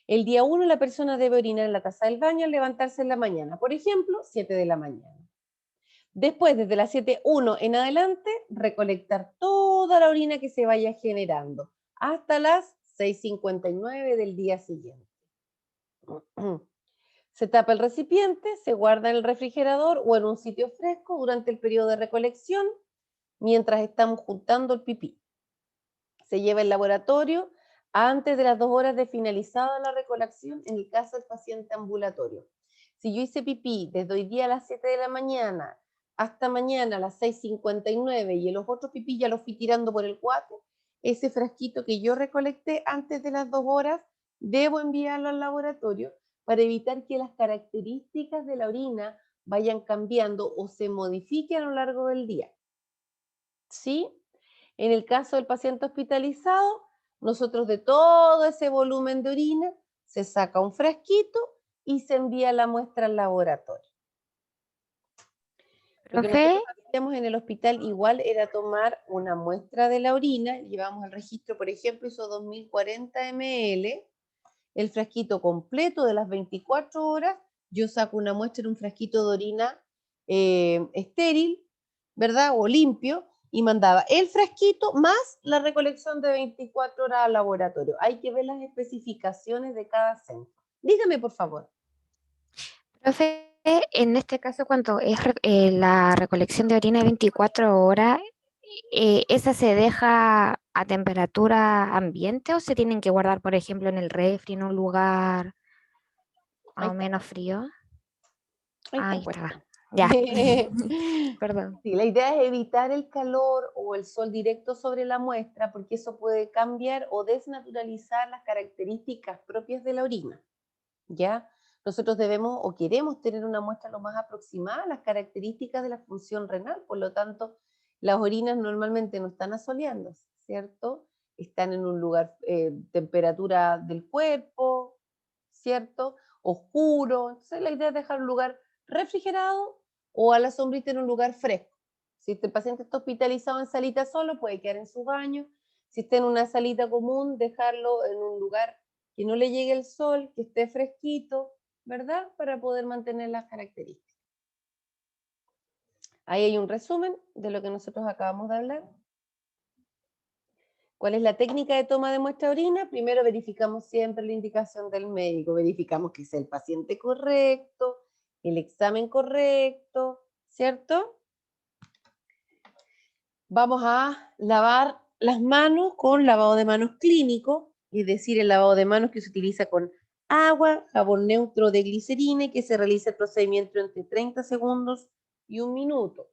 El día 1 la persona debe orinar en la taza del baño al levantarse en la mañana, por ejemplo, 7 de la mañana. Después, desde las 7:01 en adelante, recolectar toda la orina que se vaya generando hasta las 6:59 del día siguiente. Se tapa el recipiente, se guarda en el refrigerador o en un sitio fresco durante el periodo de recolección mientras estamos juntando el pipí. Se lleva al laboratorio antes de las 2 horas de finalizada la recolección en el caso del paciente ambulatorio. Si yo hice pipí desde hoy día a las 7 de la mañana hasta mañana a las 6:59 y los otros pipí ya los fui tirando por el water, ese frasquito que yo recolecté antes de las 2 horas, debo enviarlo al laboratorio para evitar que las características de la orina vayan cambiando o se modifiquen a lo largo del día. ¿Sí? En el caso del paciente hospitalizado, nosotros de todo ese volumen de orina se saca un frasquito y se envía la muestra al laboratorio. Lo que nosotros hacíamos en el hospital igual era tomar una muestra de la orina, llevamos el registro, por ejemplo, hizo 2040 ml, el frasquito completo de las 24 horas, yo saco una muestra en un frasquito de orina estéril, ¿verdad? O limpio, y mandaba el frasquito más la recolección de 24 horas al laboratorio. Hay que ver las especificaciones de cada centro. Dígame, por favor. Profe, en este caso, cuando es la recolección de orina de 24 horas, ¿esa se deja a temperatura ambiente o se tienen que guardar, por ejemplo, en el refri, en un lugar más o menos frío? Ahí está. Ya. Perdón. Sí, la idea es evitar el calor o el sol directo sobre la muestra porque eso puede cambiar o desnaturalizar las características propias de la orina. ¿Ya? Nosotros debemos o queremos tener una muestra lo más aproximada a las características de la función renal, por lo tanto, las orinas normalmente no están asoleándose, ¿cierto? Están en un lugar, temperatura del cuerpo, ¿cierto? Oscuro. Entonces la idea es dejar un lugar refrigerado o a la sombrita en un lugar fresco. Si el paciente está hospitalizado en salita solo, puede quedar en su baño. Si está en una salita común, dejarlo en un lugar que no le llegue el sol, que esté fresquito, ¿verdad? Para poder mantener las características. Ahí hay un resumen de lo que nosotros acabamos de hablar. ¿Cuál es la técnica de toma de muestra de orina? Primero verificamos siempre la indicación del médico, verificamos que sea el paciente correcto, el examen correcto, ¿cierto? Vamos a lavar las manos con lavado de manos clínico, es decir, el lavado de manos que se utiliza con agua, jabón neutro de glicerina y que se realiza el procedimiento entre 30 segundos y 1 minuto.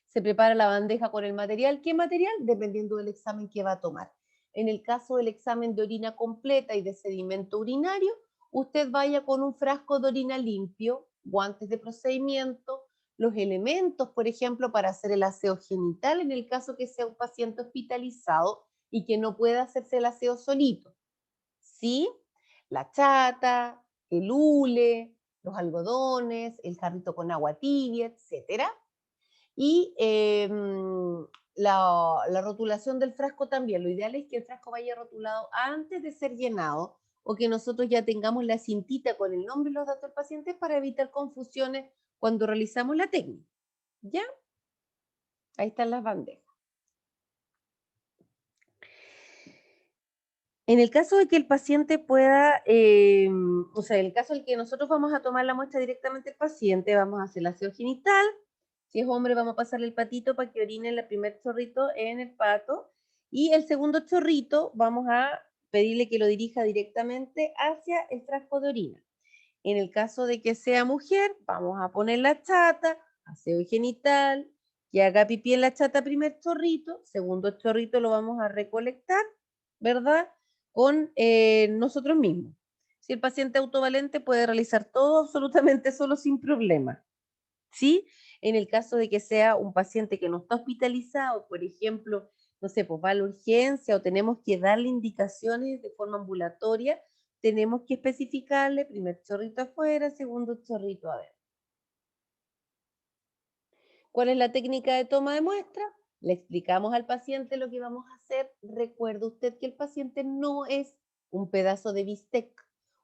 Se prepara la bandeja con el material. ¿Qué material? Dependiendo del examen que va a tomar. En el caso del examen de orina completa y de sedimento urinario, usted vaya con un frasco de orina limpio, guantes de procedimiento, los elementos, por ejemplo, para hacer el aseo genital en el caso que sea un paciente hospitalizado y que no pueda hacerse el aseo solito. ¿Sí? La chata, el hule, los algodones, el jarrito con agua tibia, etcétera. Y la rotulación del frasco también. Lo ideal es que el frasco vaya rotulado antes de ser llenado o que nosotros ya tengamos la cintita con el nombre y los datos del paciente para evitar confusiones cuando realizamos la técnica. ¿Ya? Ahí están las bandejas. En el caso de que el paciente pueda, o sea, en el caso en que nosotros vamos a tomar la muestra directamente del paciente, vamos a hacer el aseo genital. Si es hombre, vamos a pasarle el patito para que orine el primer chorrito en el pato. Y el segundo chorrito vamos a pedirle que lo dirija directamente hacia el frasco de orina. En el caso de que sea mujer, vamos a poner la chata, aseo genital, que haga pipí en la chata primer chorrito, segundo chorrito lo vamos a recolectar, ¿verdad? Con nosotros mismos. Si el paciente autovalente puede realizar todo absolutamente solo sin problema. ¿Sí? En el caso de que sea un paciente que no está hospitalizado, por ejemplo, no sé, pues va a la urgencia o tenemos que darle indicaciones de forma ambulatoria, tenemos que especificarle primer chorrito afuera, segundo chorrito adentro. ¿Cuál es la técnica de toma de muestra? Le explicamos al paciente lo que vamos a hacer. Recuerde usted que el paciente no es un pedazo de bistec.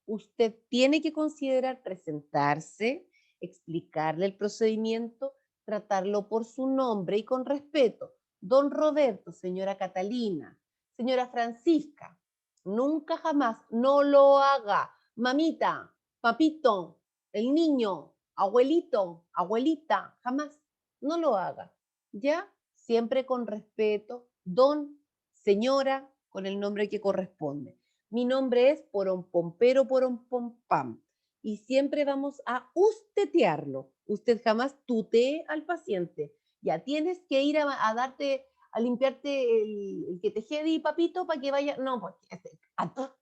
Usted tiene que considerar presentarse, explicarle el procedimiento, tratarlo por su nombre y con respeto. Don Roberto, señora Catalina, señora Francisca, nunca jamás, no lo haga. Mamita, papito, el niño, abuelito, abuelita, jamás. No lo haga, ¿ya? Siempre con respeto, don, señora, con el nombre que corresponde. Mi nombre es Porompompero Porompompam y siempre vamos a ustetearlo. Usted jamás tutee al paciente. Ya tienes que ir a darte, a limpiarte el que te jedi, papito, para que vaya. No, porque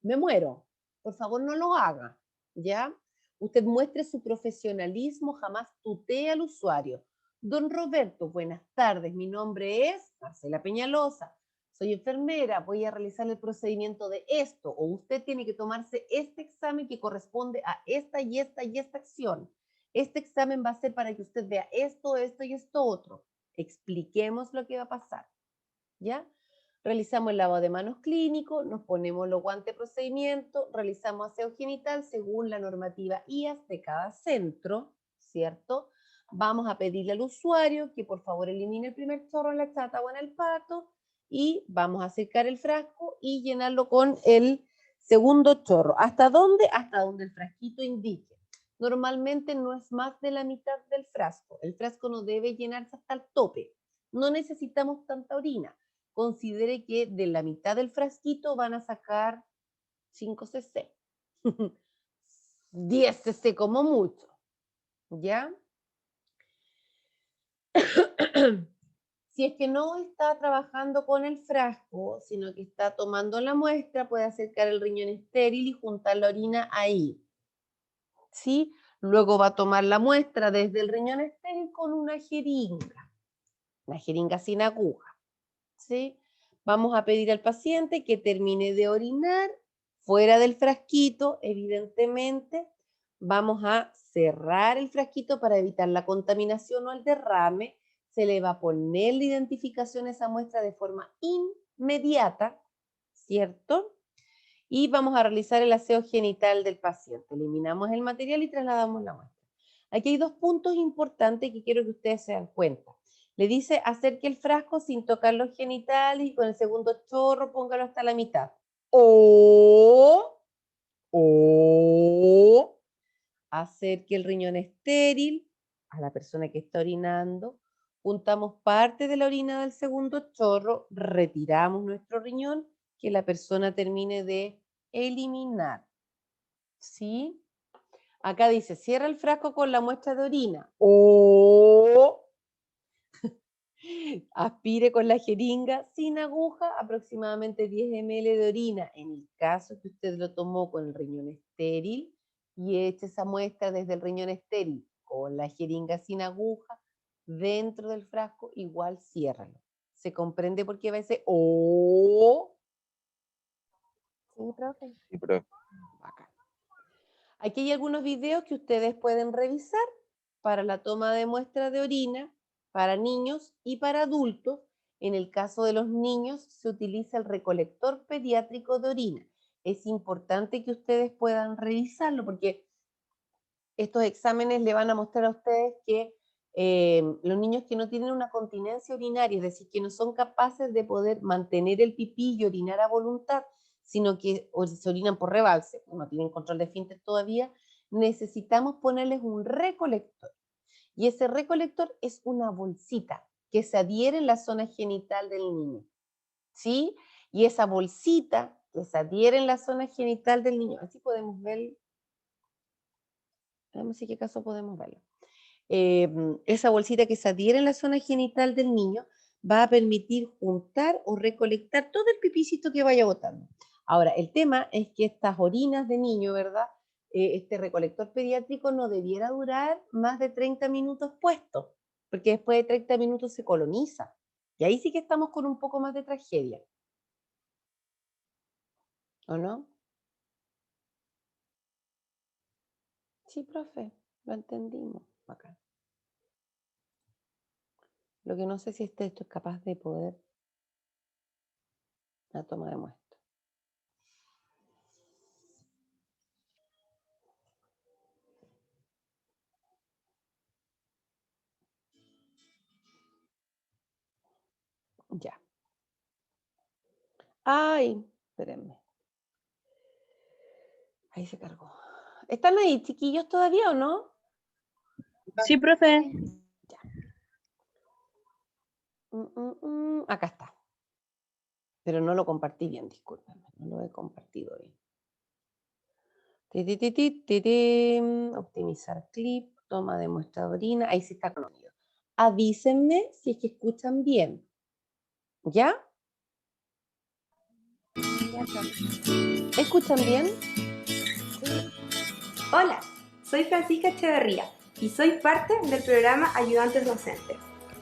me muero. Por favor, no lo haga, ¿ya? Usted muestre su profesionalismo, jamás tutee al usuario. Don Roberto, buenas tardes. Mi nombre es Marcela Peñalosa. Soy enfermera. Voy a realizar el procedimiento de esto. O usted tiene que tomarse este examen que corresponde a esta y esta y esta acción. Este examen va a ser para que usted vea esto, esto y esto otro. Expliquemos lo que va a pasar. ¿Ya? Realizamos el lavado de manos clínico, nos ponemos los guantes de procedimiento, realizamos aseo genital según la normativa IAS de cada centro, ¿cierto? Vamos a pedirle al usuario que por favor elimine el primer chorro en la chata o en el pato y vamos a secar el frasco y llenarlo con el segundo chorro. ¿Hasta dónde? Hasta donde el frasquito indique. Normalmente no es más de la mitad del frasco. El frasco no debe llenarse hasta el tope. No necesitamos tanta orina. Considere que de la mitad del frasquito van a sacar 5 cc. 10 cc como mucho. ¿Ya? Si es que no está trabajando con el frasco, sino que está tomando la muestra, puede acercar el riñón estéril y juntar la orina ahí. ¿Sí? Luego va a tomar la muestra desde el riñón estéril con una jeringa sin aguja. ¿Sí? Vamos a pedir al paciente que termine de orinar fuera del frasquito, evidentemente. Vamos a cerrar el frasquito para evitar la contaminación o el derrame. Se le va a poner la identificación a esa muestra de forma inmediata, ¿cierto? Y vamos a realizar el aseo genital del paciente. Eliminamos el material y trasladamos la muestra. Aquí hay 2 puntos importantes que quiero que ustedes se den cuenta. Le dice acerque el frasco sin tocar los genitales y con el segundo chorro póngalo hasta la mitad. O acerque el riñón estéril a la persona que está orinando. Juntamos parte de la orina del segundo chorro, retiramos nuestro riñón, que la persona termine de eliminar. ¿Sí? Acá dice, cierra el frasco con la muestra de orina. O aspire con la jeringa sin aguja aproximadamente 10 ml de orina. En el caso que usted lo tomó con el riñón estéril y eche esa muestra desde el riñón estéril con la jeringa sin aguja dentro del frasco, igual ciérralo. ¿Se comprende por qué va ese O? Sí, profe. Sí, profe. Bacán. Aquí hay algunos videos que ustedes pueden revisar para la toma de muestra de orina para niños y para adultos. En el caso de los niños se utiliza el recolector pediátrico de orina. Es importante que ustedes puedan revisarlo porque estos exámenes le van a mostrar a ustedes que los niños que no tienen una continencia urinaria, es decir, que no son capaces de poder mantener el pipí y orinar a voluntad, sino que se orinan por rebalse, no tienen control de esfínter todavía, necesitamos ponerles un recolector. Y ese recolector es una bolsita que se adhiere en la zona genital del niño, ¿sí? Y esa bolsita que se adhiere en la zona genital del niño, así podemos ver, no sé qué caso podemos verlo. Esa bolsita que se adhiere en la zona genital del niño va a permitir juntar o recolectar todo el pipicito que vaya botando. Ahora, el tema es que estas orinas de niño, ¿verdad? Este recolector pediátrico no debiera durar más de 30 minutos puesto, porque después de 30 minutos se coloniza. Y ahí sí que estamos con un poco más de tragedia. ¿O no? Sí, profe, lo entendimos. Acá. Lo que no sé si esto es capaz de poder la toma de muestra. Ya. Ay, espérenme. Ahí se cargó. ¿Están ahí, chiquillos, todavía o no? Sí, profe. Ya. Acá está. Pero no lo compartí bien, discúlpenme. No lo he compartido bien. Optimizar clip, toma de muestra de orina. Ahí sí está con sonido. Avísenme si es que escuchan bien. ¿Ya? ¿Escuchan bien? Hola, soy Francisca Echeverría y soy parte del programa Ayudantes Docentes.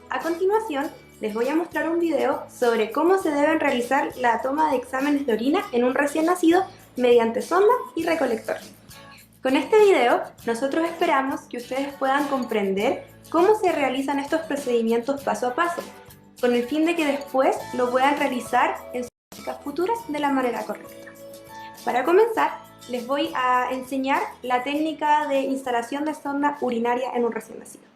A continuación, les voy a mostrar un video sobre cómo se deben realizar la toma de exámenes de orina en un recién nacido mediante sonda y recolector. Con este video, nosotros esperamos que ustedes puedan comprender cómo se realizan estos procedimientos paso a paso, con el fin de que después lo puedan realizar en sus prácticas futuras de la manera correcta. Para comenzar, les voy a enseñar la técnica de instalación de sonda urinaria en un recién nacido.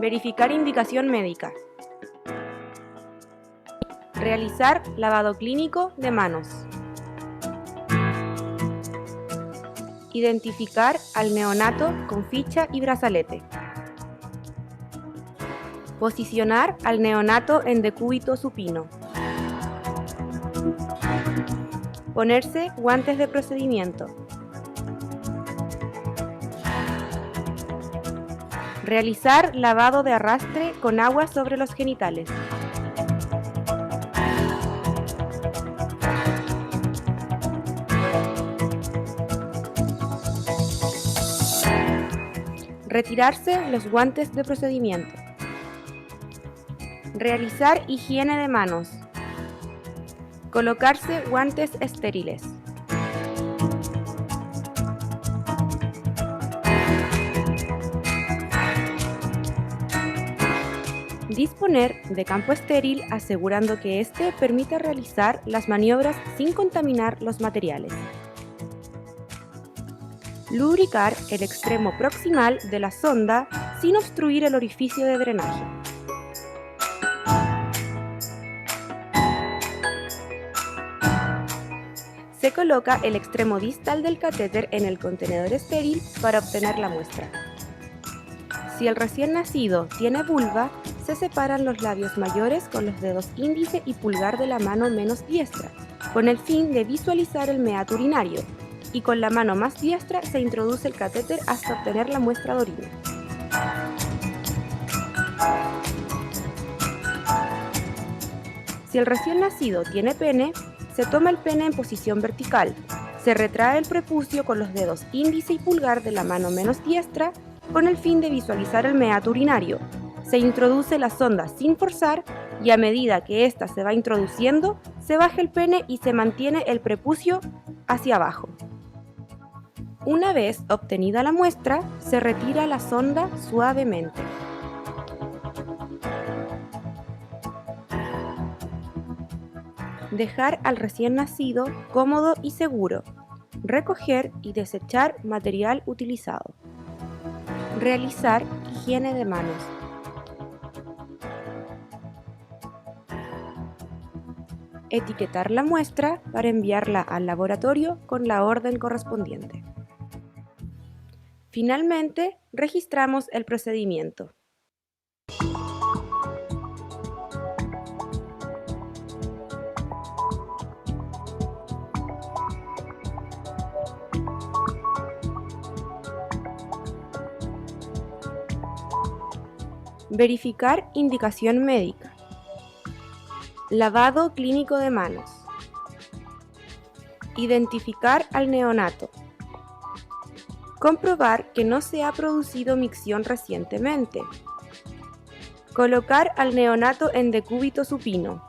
Verificar indicación médica. Realizar lavado clínico de manos. Identificar al neonato con ficha y brazalete. Posicionar al neonato en decúbito supino. Ponerse guantes de procedimiento. Realizar lavado de arrastre con agua sobre los genitales. Retirarse los guantes de procedimiento. Realizar higiene de manos. Colocarse guantes estériles. Disponer de campo estéril asegurando que éste permita realizar las maniobras sin contaminar los materiales. Lubricar el extremo proximal de la sonda sin obstruir el orificio de drenaje. Se coloca el extremo distal del catéter en el contenedor estéril para obtener la muestra. Si el recién nacido tiene vulva, se separan los labios mayores con los dedos índice y pulgar de la mano menos diestra, con el fin de visualizar el meato urinario, y con la mano más diestra se introduce el catéter hasta obtener la muestra de orina. Si el recién nacido tiene pene, se toma el pene en posición vertical, se retrae el prepucio con los dedos índice y pulgar de la mano menos diestra con el fin de visualizar el meato urinario. Se introduce la sonda sin forzar y a medida que ésta se va introduciendo, se baja el pene y se mantiene el prepucio hacia abajo. Una vez obtenida la muestra, se retira la sonda suavemente. Dejar al recién nacido cómodo y seguro. Recoger y desechar material utilizado. Realizar higiene de manos. etiquetar la muestra para enviarla al laboratorio con la orden correspondiente. Finalmente, registramos el procedimiento. Verificar indicación médica. Lavado clínico de manos. Identificar al neonato. Comprobar que no se ha producido micción recientemente. Colocar al neonato en decúbito supino.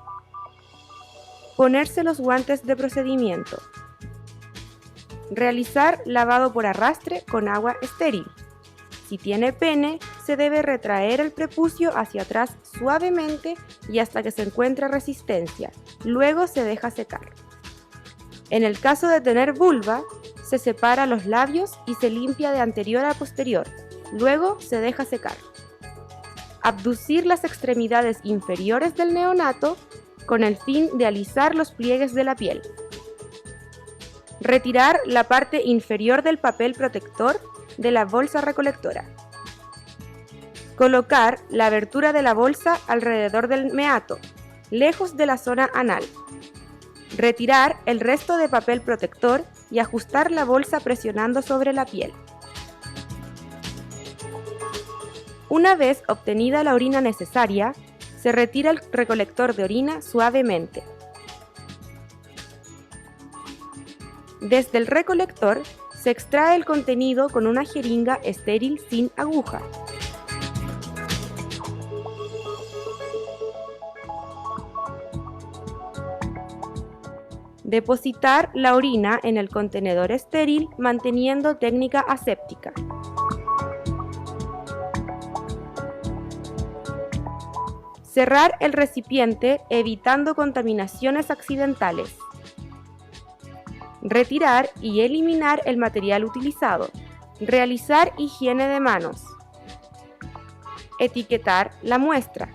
Ponerse los guantes de procedimiento. Realizar lavado por arrastre con agua estéril. Si tiene pene, se debe retraer el prepucio hacia atrás suavemente y hasta que se encuentre resistencia. Luego se deja secar. En el caso de tener vulva, se separa los labios y se limpia de anterior a posterior. Luego se deja secar. Abducir las extremidades inferiores del neonato con el fin de alisar los pliegues de la piel. Retirar la parte inferior del papel protector de la bolsa recolectora. Colocar la abertura de la bolsa alrededor del meato, lejos de la zona anal. Retirar el resto de papel protector y ajustar la bolsa presionando sobre la piel. Una vez obtenida la orina necesaria, se retira el recolector de orina suavemente. Desde el recolector se extrae el contenido con una jeringa estéril sin aguja. Depositar la orina en el contenedor estéril manteniendo técnica aséptica. Cerrar el recipiente evitando contaminaciones accidentales. Retirar y eliminar el material utilizado. Realizar higiene de manos. Etiquetar la muestra.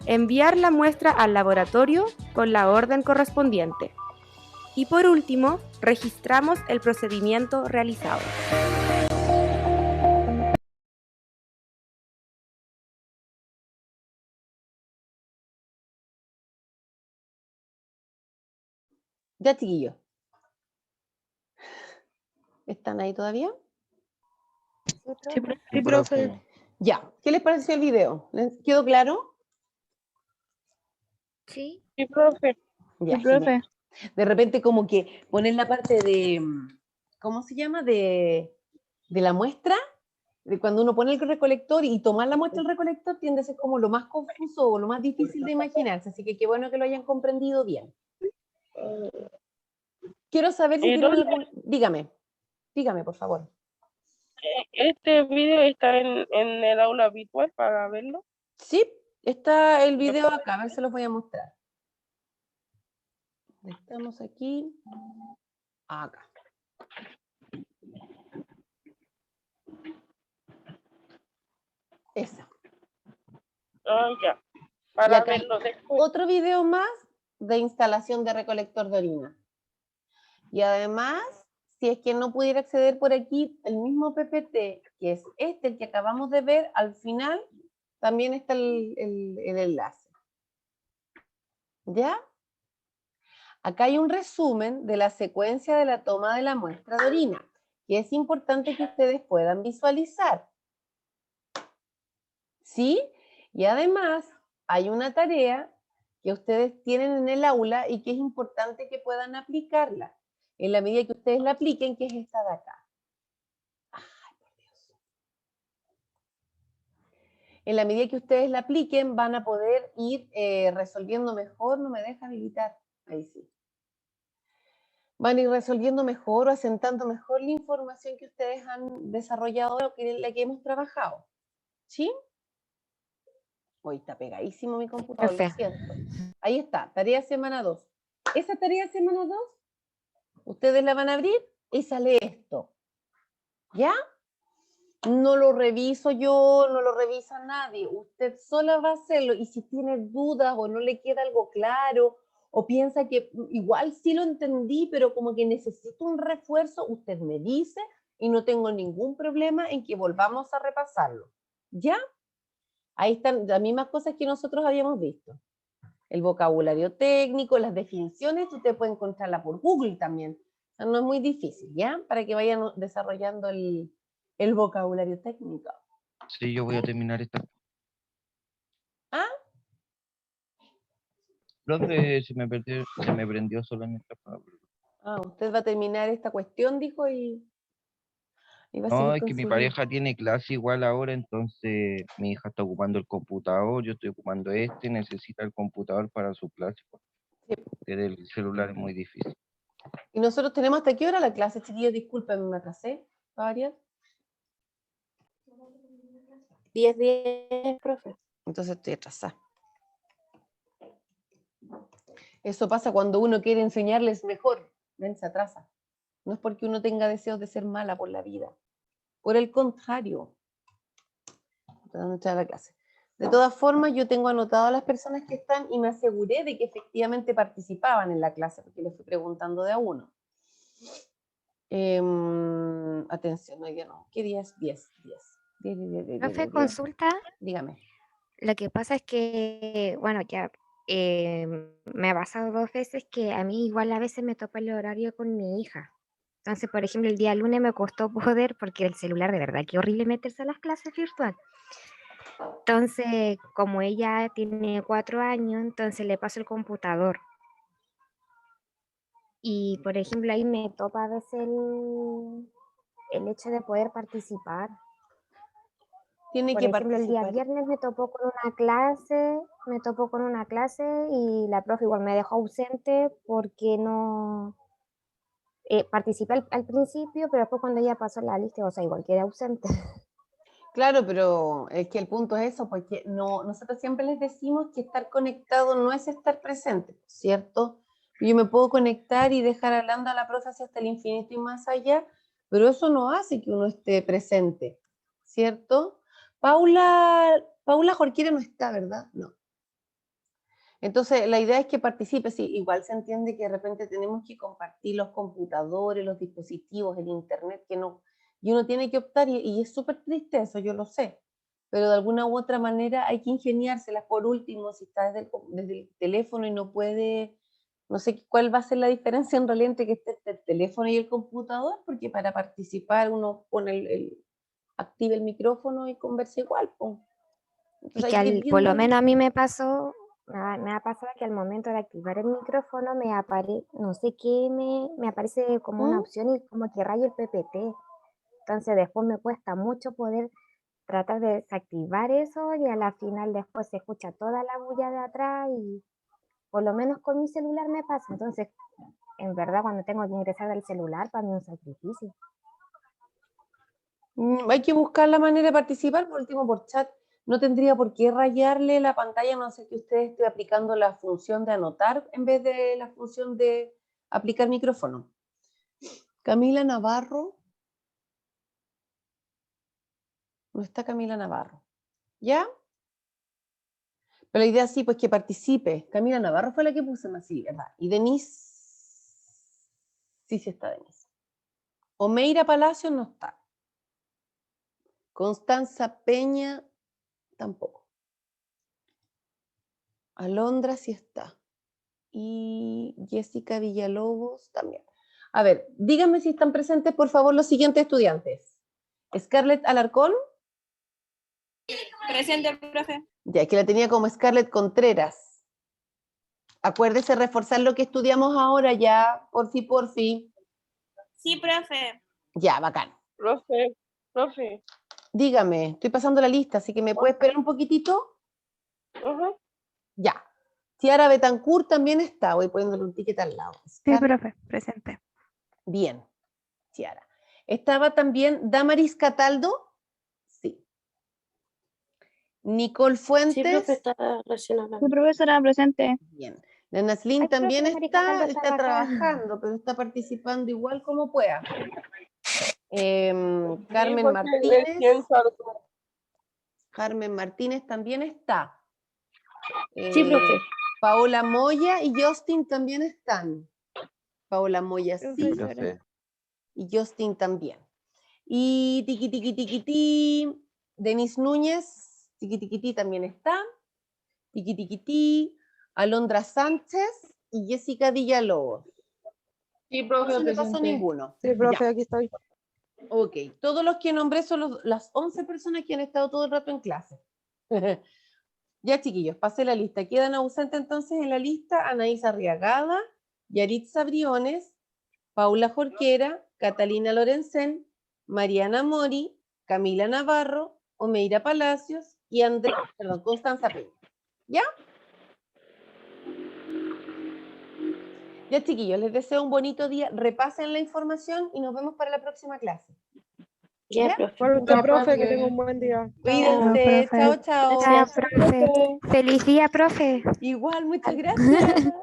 Enviar la muestra al laboratorio con la orden correspondiente. Y por último, registramos el procedimiento realizado. Ya, chiquillos. ¿Están ahí todavía? Sí, profe. Ya. ¿Qué les pareció el video? ¿Les quedó claro? Sí. Sí, profe. Ya, Sí, profe. genial. De repente como que ponen la parte de, ¿cómo se llama? De la muestra, de cuando uno pone el recolector y tomar la muestra del recolector tiende a ser como lo más confuso o lo más difícil de imaginarse, así que qué bueno que lo hayan comprendido bien. Quiero saber si tienen algún... Dígame, por favor. ¿Este video está en el aula virtual para verlo? Sí, está el video acá, a ver, se los voy a mostrar. Estamos aquí. Acá. Esa. Ah, ya. Y Para acá verlo después. otro video más de instalación de recolector de orina. Y además, si es que no pudiera acceder por aquí, el mismo PPT, que es este, el que acabamos de ver, al final también está el enlace. ¿Ya? Acá hay un resumen de la secuencia de la toma de la muestra de orina, que es importante que ustedes puedan visualizar. ¿Sí? Y además hay una tarea que ustedes tienen en el aula y que es importante que puedan aplicarla. En la medida que ustedes la apliquen, que es esta de acá. Ay, por Dios. En la medida que ustedes la apliquen, van a poder ir resolviendo mejor. No me deja habilitar. Ahí sí. Van a ir resolviendo mejor o asentando mejor la información que ustedes han desarrollado, la que hemos trabajado. ¿Sí? Hoy está pegadísimo mi computador, lo siento. Ahí está, tarea semana 2. Esa tarea semana 2, ustedes la van a abrir y sale esto. ¿Ya? No lo reviso yo, no lo revisa nadie. Usted sola va a hacerlo y si tiene dudas o no le queda algo claro o piensa que igual sí lo entendí, pero como que necesito un refuerzo, usted me dice y no tengo ningún problema en que volvamos a repasarlo. ¿Ya? Ahí están las mismas cosas que nosotros habíamos visto. El vocabulario técnico, las definiciones, usted puede encontrarla por Google también. O sea, no es muy difícil, ¿ya? Para que vayan desarrollando el vocabulario técnico. Sí, yo voy a terminar esta. ¿Ah? Profe, se me prendió solo en esta palabra. Ah, usted va a terminar esta cuestión, dijo, y va a No, seguir es con que mi su... pareja tiene clase igual ahora, entonces mi hija está ocupando el computador, yo estoy ocupando necesita el computador para su clase, porque el celular es muy difícil. Y nosotros tenemos hasta qué hora la clase, chiquillos, discúlpenme, me atrasé, ¿va a variar? 10, profe. Entonces estoy atrasada. Eso pasa cuando uno quiere enseñarles mejor, ven, se atrasa. No es porque uno tenga deseos de ser mala por la vida. Por el contrario. La clase. De todas formas, yo tengo anotado a las personas que están y me aseguré de que efectivamente participaban en la clase, porque les fui preguntando de a uno. Atención, hoy día no. ¿Qué día es? 10. Profe, consulta. Dígame. Lo que pasa es que, bueno, ya me ha pasado 2 veces que a mí igual a veces me topa el horario con mi hija. Entonces, por ejemplo, el día lunes me costó poder, porque el celular de verdad, qué horrible meterse a las clases virtuales. Entonces, como ella tiene 4 años, entonces le paso el computador. Y, por ejemplo, ahí me topa a veces el hecho de poder participar. Tiene Por que ejemplo, el día participar. viernes me topó con una clase y la profe igual me dejó ausente porque no participé al principio, pero después cuando ella pasó la lista, o sea, igual quedé ausente. Claro, pero es que el punto es eso, porque nosotros siempre les decimos que estar conectado no es estar presente, ¿cierto? Yo me puedo conectar y dejar hablando a la profe hasta el infinito y más allá, pero eso no hace que uno esté presente, ¿cierto? Paula Jorquera no está, ¿verdad? No. Entonces, la idea es que participe, sí, igual se entiende que de repente tenemos que compartir los computadores, los dispositivos, el internet, y uno tiene que optar, y es súper triste eso, yo lo sé, pero de alguna u otra manera hay que ingeniárselas. Por último, si está desde el teléfono y no puede, no sé cuál va a ser la diferencia en realidad entre que esté el teléfono y el computador, porque para participar uno pone activa el micrófono y conversa igual, pues. Es Entonces hay que que ir por lo viendo. menos a mí me pasó, me ha pasado que al momento de activar el micrófono me aparece, no sé qué, me aparece como una opción y como que rayo el PPT. Entonces después me cuesta mucho poder tratar de desactivar eso y a la final después se escucha toda la bulla de atrás y por lo menos con mi celular me pasa. Entonces, en verdad, cuando tengo que ingresar del celular, para mí es un sacrificio. Hay que buscar la manera de participar, por último por chat. No tendría por qué rayarle la pantalla, a no ser que usted esté aplicando la función de anotar en vez de la función de aplicar micrófono. Camila Navarro. No está Camila Navarro. ¿Ya? Pero la idea sí, pues que participe. Camila Navarro fue la que puse más, sí, ¿verdad? Y Denise. Sí está Denise. Omeira Palacio no está. Constanza Peña tampoco. Alondra sí está. Y Jessica Villalobos también. A ver, díganme si están presentes, por favor, los siguientes estudiantes. Scarlett Alarcón. Presente, profe. Ya, que la tenía como Scarlett Contreras. Acuérdese reforzar lo que estudiamos ahora ya, porfi. Sí, profe. Ya, bacán. Profe. Dígame, estoy pasando la lista, así que me puede esperar un poquitito. Ya. Ciara Betancourt también está. Voy poniéndole un ticket al lado. Sí, profe, presente. Bien, Ciara. Estaba también Damaris Cataldo. Sí. Nicole Fuentes. Sí, profe, está recién hablando. Sí, profesora, presente. Bien. La Naslin también está trabajando, pero está participando igual como pueda. Carmen Martínez. Carmen Martínez también está. Sí, profe. Paola Moya y Justin también están. Paola Moya sí. Profe. Y Justin también. Y tiqui tiqui tiqui ti. Denis Núñez, tiqui tiqui ti también está. Tiqui tiqui ti. Alondra Sánchez y Jessica Villalobos. Sí, No profe, se me pasó presente. ninguno. Sí, profe, Ya. aquí estoy. Ok, todos los que nombré son las 11 personas que han estado todo el rato en clase. Ya, chiquillos, pasé la lista. Quedan ausentes entonces en la lista Anaís Arriagada, Yaritza Briones, Paula Jorquera, Catalina Lorenzen, Mariana Mori, Camila Navarro, Omeira Palacios y Constanza Peña. ¿Ya? Ya, chiquillos, les deseo un bonito día. Repasen la información y nos vemos para la próxima clase. Ya, ¿Ya? profe. Por usted, Ya, profe, que profe. tenga un buen día. Cuídense. profe. Chao, chao. Chao, profe. Feliz día, profe. Igual, muchas gracias.